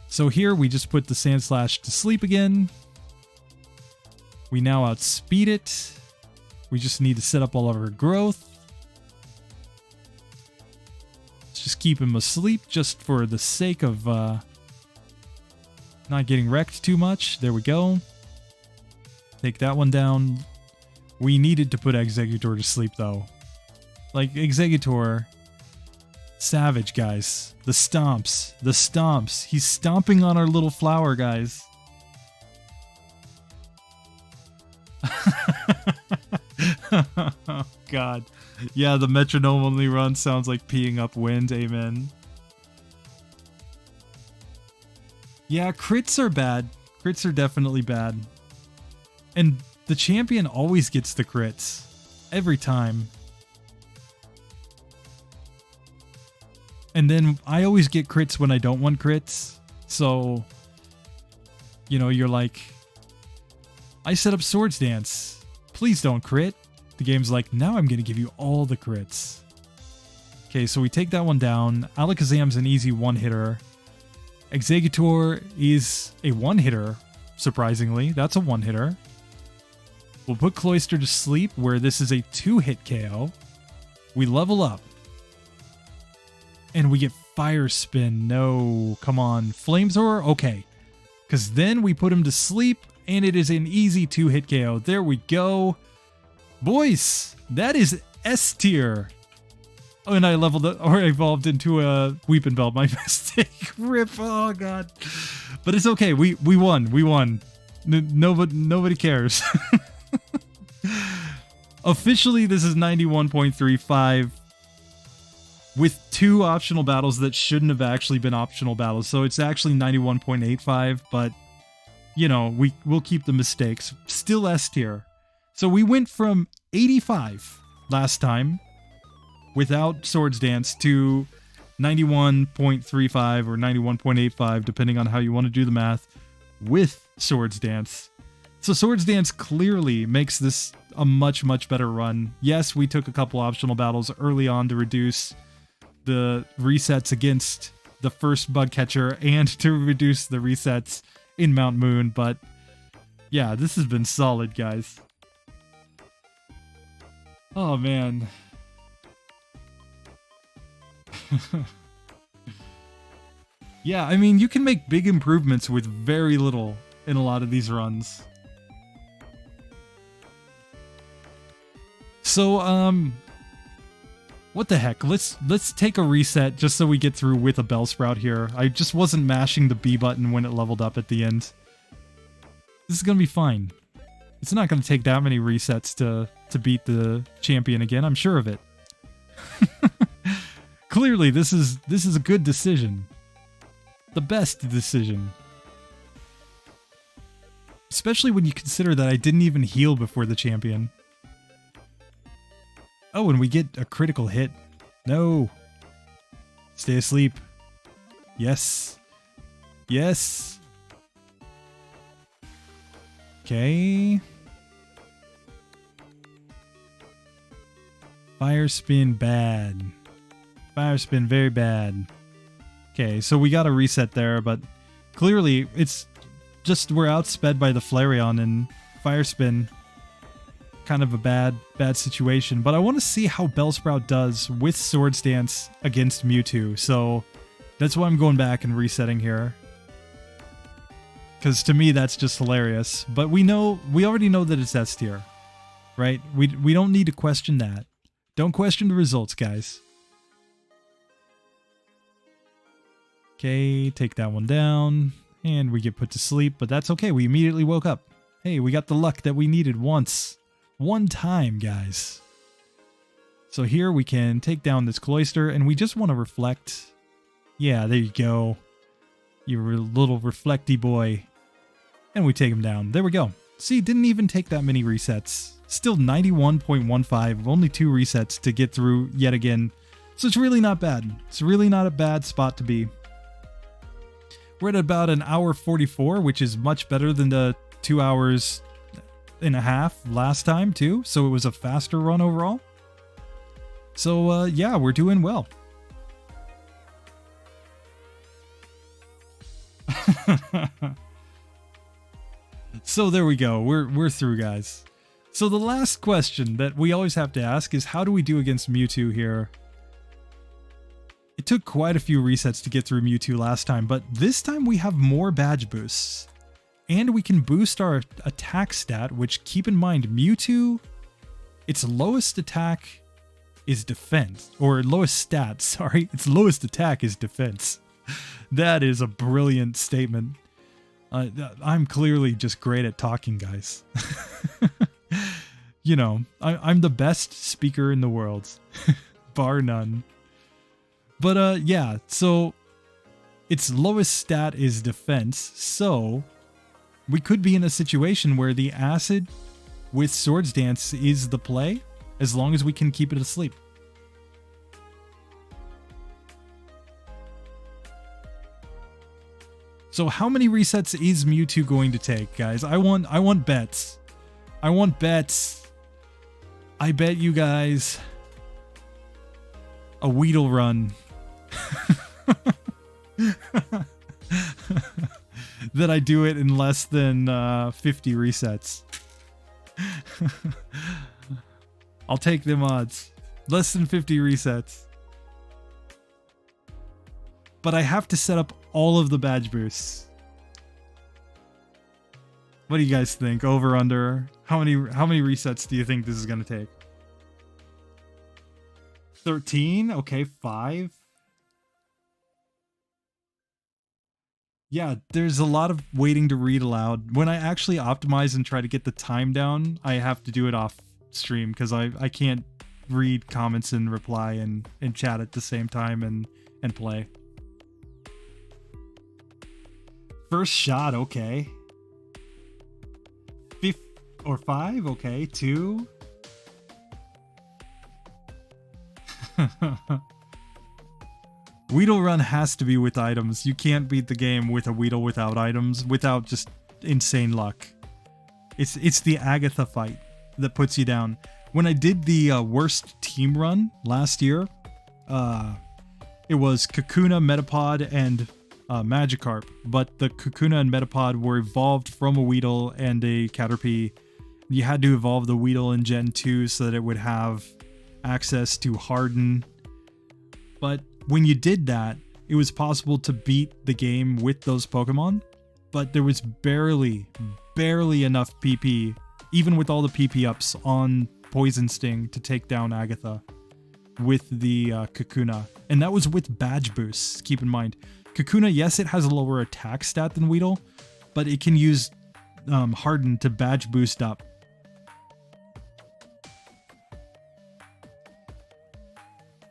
Speaker 1: So here we just put the Sandslash to sleep again. We now outspeed it. We just need to set up all of our growth. Let's just keep him asleep just for the sake of not getting wrecked too much. There we go. Take that one down. We needed to put Exeggutor to sleep, though. Like, Exeggutor... Savage, guys. The stomps. The stomps. He's stomping on our little flower, guys. Oh, God. Yeah, the metronome only run sounds like peeing up wind. Amen. Yeah, crits are bad. Crits are definitely bad. And the champion always gets the crits. Every time. And then I always get crits when I don't want crits. So, you know, you're like, I set up Swords Dance. Please don't crit. The game's like, now I'm going to give you all the crits. Okay, so we take that one down. Alakazam's an easy one-hitter. Exeggutor is a one-hitter, surprisingly. That's a one-hitter. We'll put Cloyster to sleep, where this is a 2-hit KO. We level up. And we get Fire Spin. No, come on. Flamethrower? Okay. Because then we put him to sleep, and it is an easy 2-hit KO. There we go. Boys, that is S tier. Oh, and I leveled it, or evolved into a Weeping Belt. My mistake. Rip. Oh, God. But it's okay. We won. We won. Nobody cares. Officially, this is 91.35 with 2 optional battles that shouldn't have actually been optional battles. So it's actually 91.85, but, you know, we'll keep the mistakes. Still S tier. So we went from 85 last time without Swords Dance to 91.35 or 91.85, depending on how you want to do the math, with Swords Dance. So Swords Dance clearly makes this a much, much better run. Yes, we took a couple optional battles early on to reduce the resets against the first bug catcher and to reduce the resets in Mount Moon, but yeah, this has been solid, guys. Oh, man. Yeah, I mean, you can make big improvements with very little in a lot of these runs. So, what the heck? Let's take a reset just so we get through with a Bellsprout here. I just wasn't mashing the B button when it leveled up at the end. This is gonna be fine. It's not gonna take that many resets to beat the champion again, I'm sure of it. Clearly, this is a good decision. The best decision. Especially when you consider that I didn't even heal before the champion. Oh, and we get a critical hit. No. Stay asleep. Yes. Yes. Okay. Fire spin bad. Fire spin very bad. Okay, so we got a reset there, but clearly it's just we're outsped by the Flareon, and Fire Spin, kind of a bad situation. But I want to see how Bellsprout does with Swords Dance against Mewtwo, so that's why I'm going back and resetting here. Because to me, that's just hilarious. But we already know that it's S tier, right? We don't need to question that. Don't question the results, guys. Okay, take that one down, and we get put to sleep, but that's okay. We immediately woke up. Hey, we got the luck that we needed once. One time, guys. So here we can take down this Cloyster, and we just want to reflect. Yeah, there you go. You're a little reflecty boy. And we take him down. There we go. See, didn't even take that many resets. Still 91.15, only 2 resets to get through yet again. So it's really not bad. It's really not a bad spot to be. We're at about an hour 44, which is much better than the 2 hours and a half last time too. So it was a faster run overall. So yeah, we're doing well. So there we go. We're through, guys. So the last question that we always have to ask is, how do we do against Mewtwo here? It took quite a few resets to get through Mewtwo last time, but this time we have more badge boosts. And we can boost our attack stat, which, keep in mind, Mewtwo, its lowest attack is defense. Or lowest stat, sorry. Its lowest attack is defense. That is a brilliant statement. I'm clearly just great at talking, guys. You know, I'm the best speaker in the world. Bar none. But yeah, so its lowest stat is defense, so we could be in a situation where the acid with Swords Dance is the play, as long as we can keep it asleep. So how many resets is Mewtwo going to take, guys? I want bets. I want bets. I bet you guys a Weedle run. That I do it in less than 50 resets. I'll take them odds. Less than 50 resets. But I have to set up all of the badge boosts. What do you guys think? Over, under? How many resets do you think this is going to take? 13? Okay, 5. Yeah, there's a lot of waiting to read aloud. When I actually optimize and try to get the time down, I have to do it off stream because I can't read comments and reply and chat at the same time and play. First shot, okay. 5, okay. 2. Weedle run has to be with items. You can't beat the game with a Weedle without items, without just insane luck. It's the Agatha fight that puts you down. When I did the worst team run last year, it was Kakuna, Metapod, and Magikarp. But the Kakuna and Metapod were evolved from a Weedle and a Caterpie. You had to evolve the Weedle in Gen 2 so that it would have access to Harden. But when you did that, it was possible to beat the game with those Pokemon, but there was barely enough PP, even with all the PP ups on Poison Sting to take down Agatha with the Kakuna. And that was with badge boosts, keep in mind. Kakuna, yes, it has a lower attack stat than Weedle, but it can use Harden to badge boost up.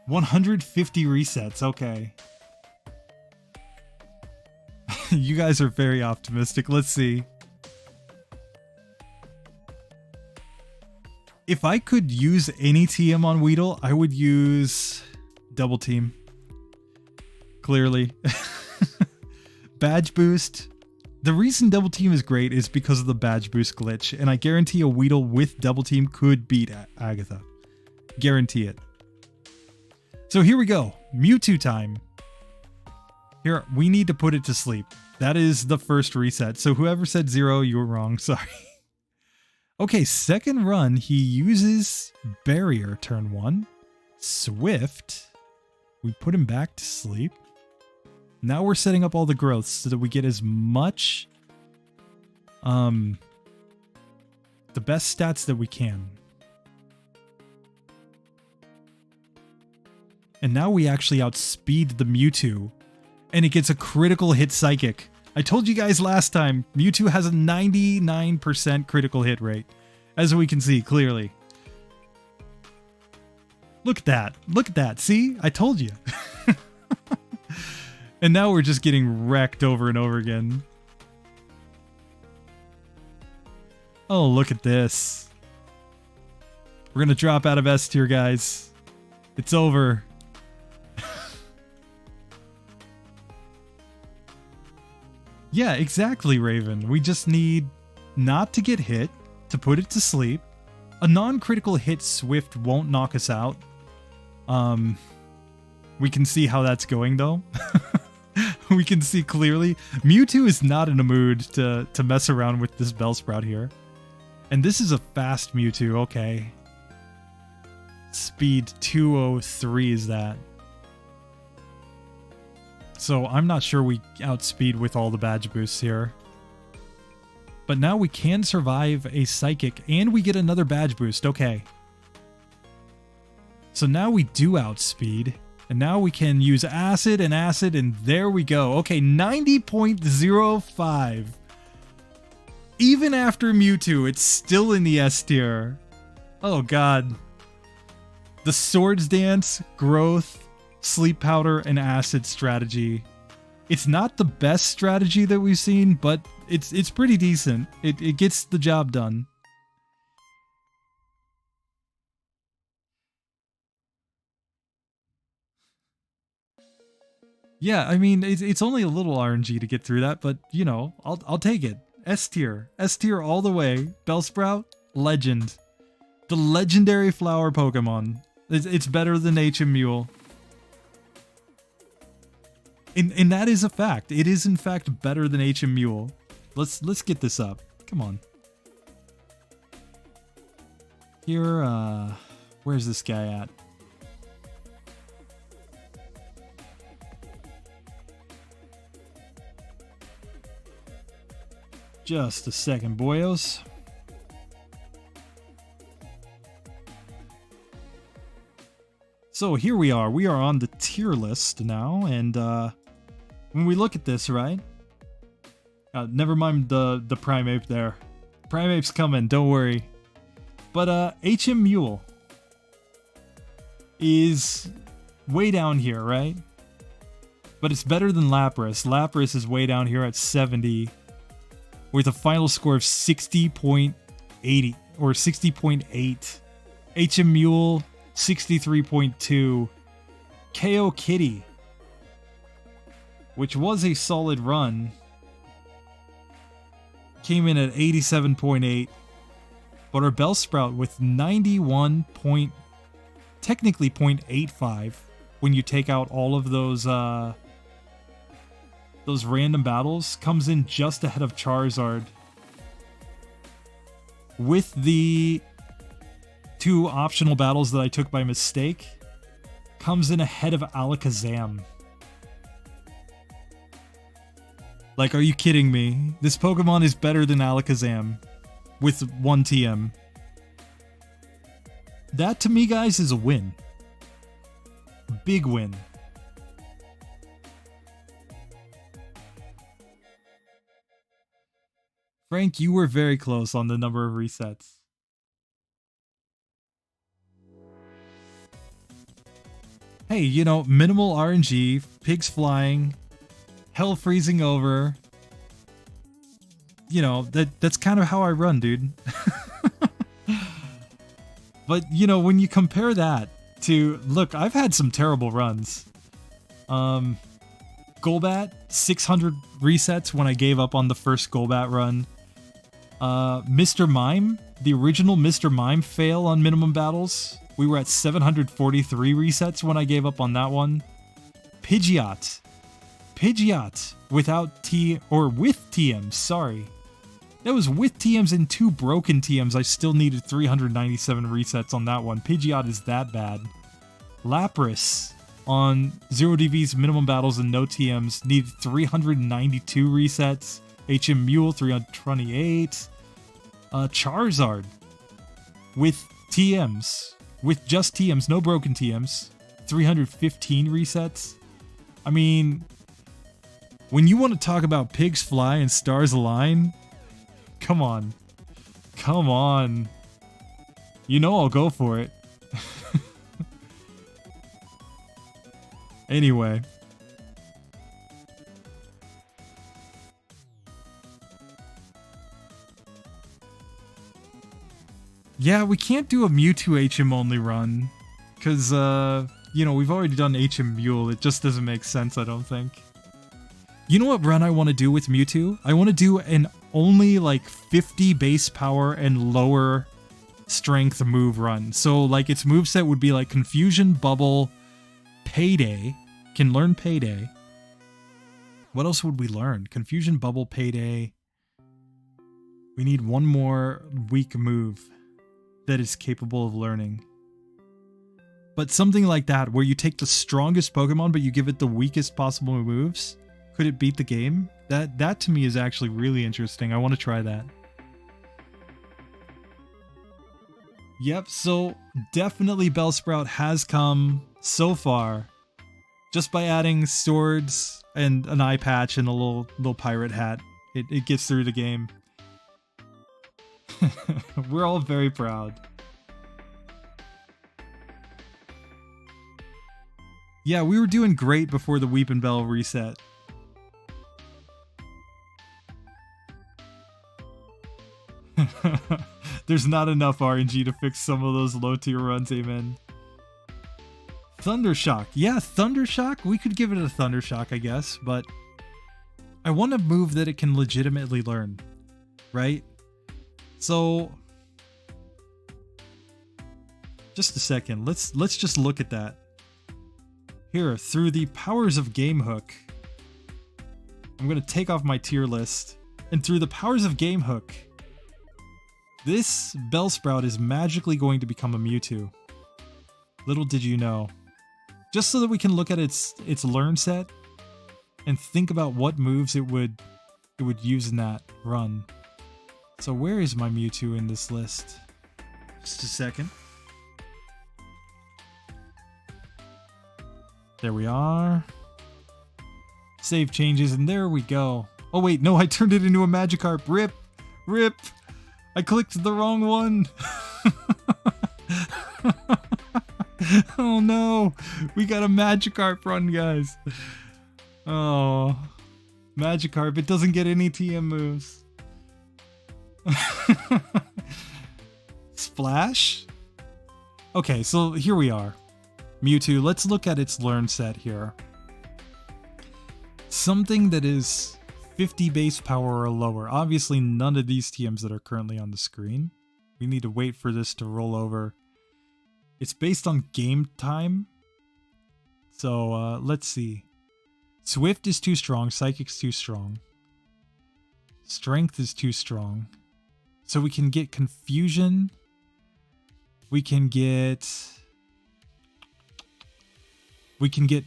Speaker 1: $150 resets, okay. You guys are very optimistic. Let's see. If I could use any TM on Weedle, I would use Double Team. Clearly. Badge boost. The reason Double Team is great is because of the badge boost glitch, and I guarantee a Weedle with Double Team could beat Agatha. Guarantee it. So here we go. Mewtwo time. Here, we need to put it to sleep. That is the first reset. So whoever said 0, you were wrong. Sorry. Okay, second run, he uses Barrier turn 1. Swift. We put him back to sleep. Now we're setting up all the growths so that we get as much the best stats that we can. And now we actually outspeed the Mewtwo, and it gets a critical hit Psychic. I told you guys last time, Mewtwo has a 99% critical hit rate, as we can see clearly. Look at that. Look at that. See? I told you. And now we're just getting wrecked over and over again. Oh, look at this. We're going to drop out of S tier, guys. It's over. Yeah, exactly, Raven. We just need not to get hit, to put it to sleep. A non-critical hit Swift won't knock us out. We can see how that's going, though. We can see clearly. Mewtwo is not in a mood to mess around with this Bellsprout here. And this is a fast Mewtwo, okay. Speed 203 is that. So I'm not sure we outspeed with all the badge boosts here. But now we can survive a Psychic and we get another badge boost, okay. So now we do outspeed. And now we can use Acid, and there we go. Okay, 90.05. Even after Mewtwo, it's still in the S tier. Oh god. The Swords Dance, Growth, Sleep Powder, and Acid strategy. It's not the best strategy that we've seen, but it's pretty decent. It gets the job done. Yeah, I mean, it's only a little RNG to get through that, but, you know, I'll take it. S tier. S tier all the way. Bellsprout, legend. The legendary flower Pokemon. It's better than HM Mule. And that is a fact. It is, in fact, better than HM Mule. Let's get this up. Come on. Here, where's this guy at? Just a second, boyos. So here we are. We are on the tier list now, and when we look at this, right? Never mind the Primeape there. Primeape's coming, don't worry. But HM Mule is way down here, right? But it's better than Lapras. Lapras is way down here at 70. With a final score of 60.80 or 60.8. HM Mule 63.2. KO Kitty, which was a solid run, came in at 87.8. But our Bellsprout with 91 point, technically 0.85 when you take out all of those random battles, comes in just ahead of Charizard. With the 2 optional battles that I took by mistake, comes in ahead of Alakazam. Like, are you kidding me? This Pokemon is better than Alakazam with 1 TM. That, to me, guys, is a win. A big win. Frank, you were very close on the number of resets. Hey, you know, minimal RNG, pigs flying, hell freezing over. You know, that's kind of how I run, dude. But, you know, when you compare that to... Look, I've had some terrible runs. Golbat, 600 resets when I gave up on the first Golbat run. Mr. Mime, the original Mr. Mime fail on minimum battles. We were at 743 resets when I gave up on that one. Pidgeot without with TMs, sorry. That was with TMs and 2 broken TMs. I still needed 397 resets on that one. Pidgeot is that bad. Lapras on 0 DVs, minimum battles, and no TMs needed 392 resets. HM Mule 328. Charizard with TMs. With just TMs, no broken TMs. 315 resets. I mean, when you want to talk about pigs fly and stars align, come on. Come on. You know I'll go for it. Anyway. Yeah, we can't do a Mewtwo HM only run. Because, you know, we've already done HM Mule. It just doesn't make sense, I don't think. You know what run I want to do with Mewtwo? I want to do an only like 50 base power and lower strength move run. So like its moveset would be like Confusion, Bubble, Payday. Can learn Payday. What else would we learn? Confusion, Bubble, Payday. We need one more weak move that is capable of learning. But something like that, where you take the strongest Pokemon, but you give it the weakest possible moves. Could it beat the game? That to me is actually really interesting. I want to try that. Yep, so definitely Bellsprout has come so far. Just by adding swords and an eye patch and a little pirate hat. It gets through the game. We're all very proud. Yeah, we were doing great before the Weepin' Bell reset. There's not enough RNG to fix some of those low tier runs, amen. Thundershock. Yeah, Thundershock. We could give it a Thundershock, I guess, but I want a move that it can legitimately learn, right? So, just a second. Let's just look at that. Here, through the powers of Gamehook, I'm going to take off my tier list, and through the powers of Gamehook, this Bellsprout is magically going to become a Mewtwo. Little did you know. Just so that we can look at its learn set and think about what moves it would use in that run. So where is my Mewtwo in this list? Just a second. There we are. Save changes, and there we go. Oh wait, no, I turned it into a Magikarp. Rip! Rip! I clicked the wrong one! Oh no! We got a Magikarp run, guys! Oh. Magikarp, it doesn't get any TM moves. Splash? Okay, so here we are. Mewtwo, let's look at its learn set here. Something that is 50 base power or lower. Obviously none of these TMs that are currently on the screen. We need to wait for this to roll over. It's based on game time. So let's see. Swift is too strong, Psychic's too strong. Strength is too strong. So we can get Confusion. We can get... We can get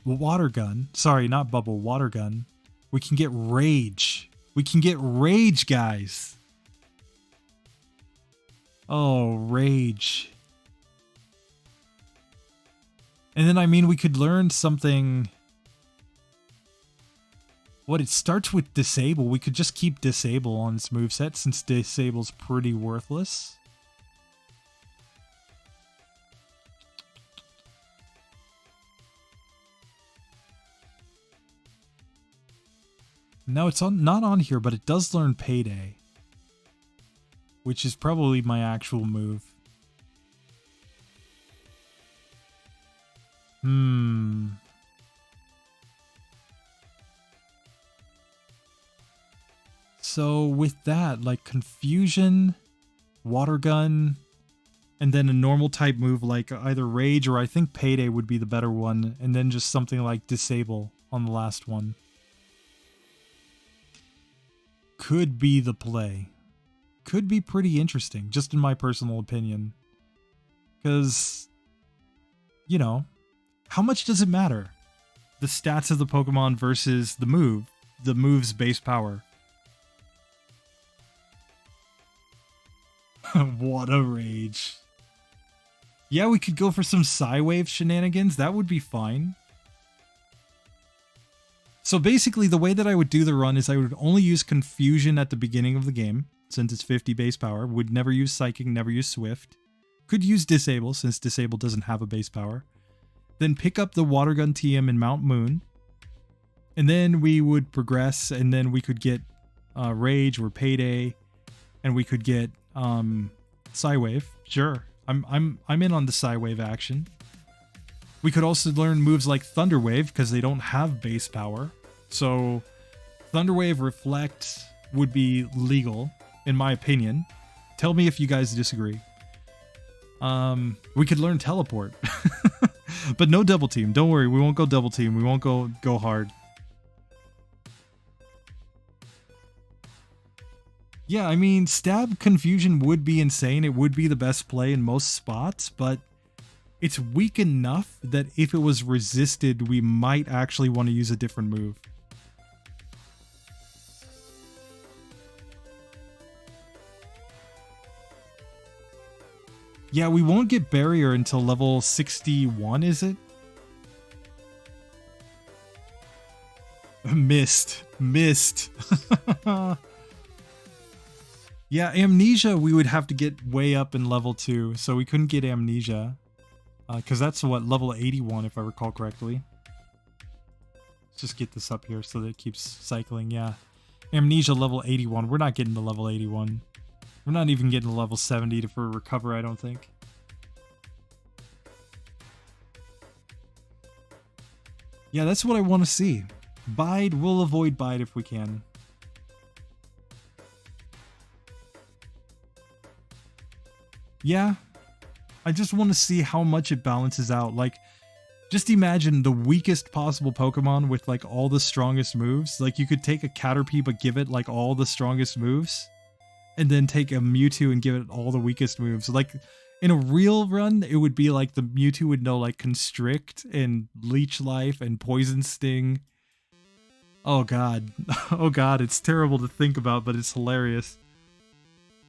Speaker 1: water gun. Sorry, not bubble, water gun. We can get rage. We can get rage, guys. Oh, rage. And then, I mean, we could learn something. What, it starts with disable. We could just keep disable on this moveset since disable's pretty worthless. No, it's not on here, but it does learn Payday, which is probably my actual move. So with that, like Confusion, Water Gun, and then a normal type move like either Rage or I think Payday would be the better one, and then just something like Disable on the last one. Could be the play. Could be pretty interesting, just in my personal opinion. Because, you know, how much does it matter? The stats of the Pokemon versus the move's base power. What a rage. Yeah, we could go for some Psywave shenanigans. That would be fine. So basically, the way that I would do the run is I would only use Confusion at the beginning of the game, since it's 50 base power. Would never use Psychic, never use Swift. Could use Disable, since Disable doesn't have a base power. Then pick up the Water Gun TM in Mount Moon. And then we would progress, and then we could get Rage or Payday, and we could get Psywave. Sure, I'm in on the Psywave action. We could also learn moves like Thunder Wave because they don't have base power. So Thunder Wave, Reflect would be legal, in my opinion. Tell me if you guys disagree. We could learn Teleport. But no double team. Don't worry, we won't go double team. We won't go hard. Yeah, I mean, Stab Confusion would be insane. It would be the best play in most spots, but it's weak enough that if it was resisted, we might actually want to use a different move. Yeah, we won't get Barrier until level 61, is it? Missed. Yeah, Amnesia we would have to get way up in level 2, so we couldn't get Amnesia. Because that's what, level 81 if I recall correctly. Let's just get this up here so that it keeps cycling, yeah. Amnesia level 81, we're not getting to level 81. We're not even getting to level 70 for Recover, I don't think. Yeah, that's what I want to see. Bide, we'll avoid Bide if we can. Yeah, I just want to see how much it balances out. Like, just imagine the weakest possible Pokemon with like all the strongest moves. Like, you could take a Caterpie but give it like all the strongest moves, and then take a Mewtwo and give it all the weakest moves. Like, in a real run, it would be like the Mewtwo would know like Constrict and Leech Life and Poison Sting. Oh god. Oh god, it's terrible to think about, but it's hilarious.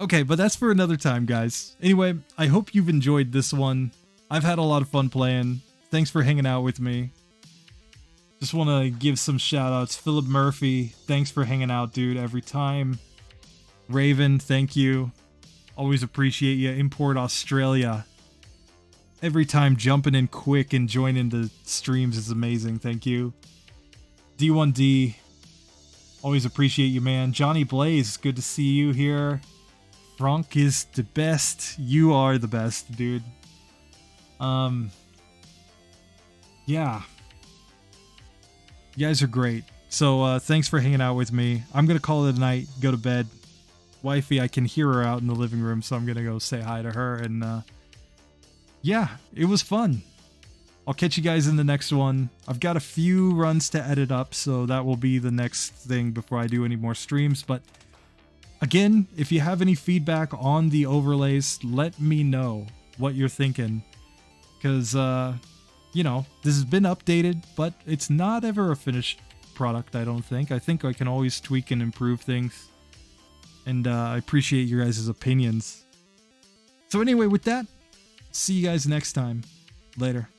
Speaker 1: Okay, but that's for another time, guys. Anyway, I hope you've enjoyed this one. I've had a lot of fun playing. Thanks for hanging out with me. Just want to give some shout-outs. Philip Murphy, thanks for hanging out, dude, every time. Raven, thank you. Always appreciate you. Import Australia. Every time jumping in quick and joining the streams is amazing. Thank you. D1D, always appreciate you, man. Johnny Blaze, good to see you here. Frank is the best. You are the best, dude. Yeah. You guys are great. So, thanks for hanging out with me. I'm gonna call it a night, go to bed. Wifey, I can hear her out in the living room, so I'm gonna go say hi to her, and, yeah, it was fun. I'll catch you guys in the next one. I've got a few runs to edit up, so that will be the next thing before I do any more streams, but again, if you have any feedback on the overlays, let me know what you're thinking. Because, you know, this has been updated, but it's not ever a finished product, I don't think. I think I can always tweak and improve things. And I appreciate your guys' opinions. So anyway, with that, see you guys next time. Later.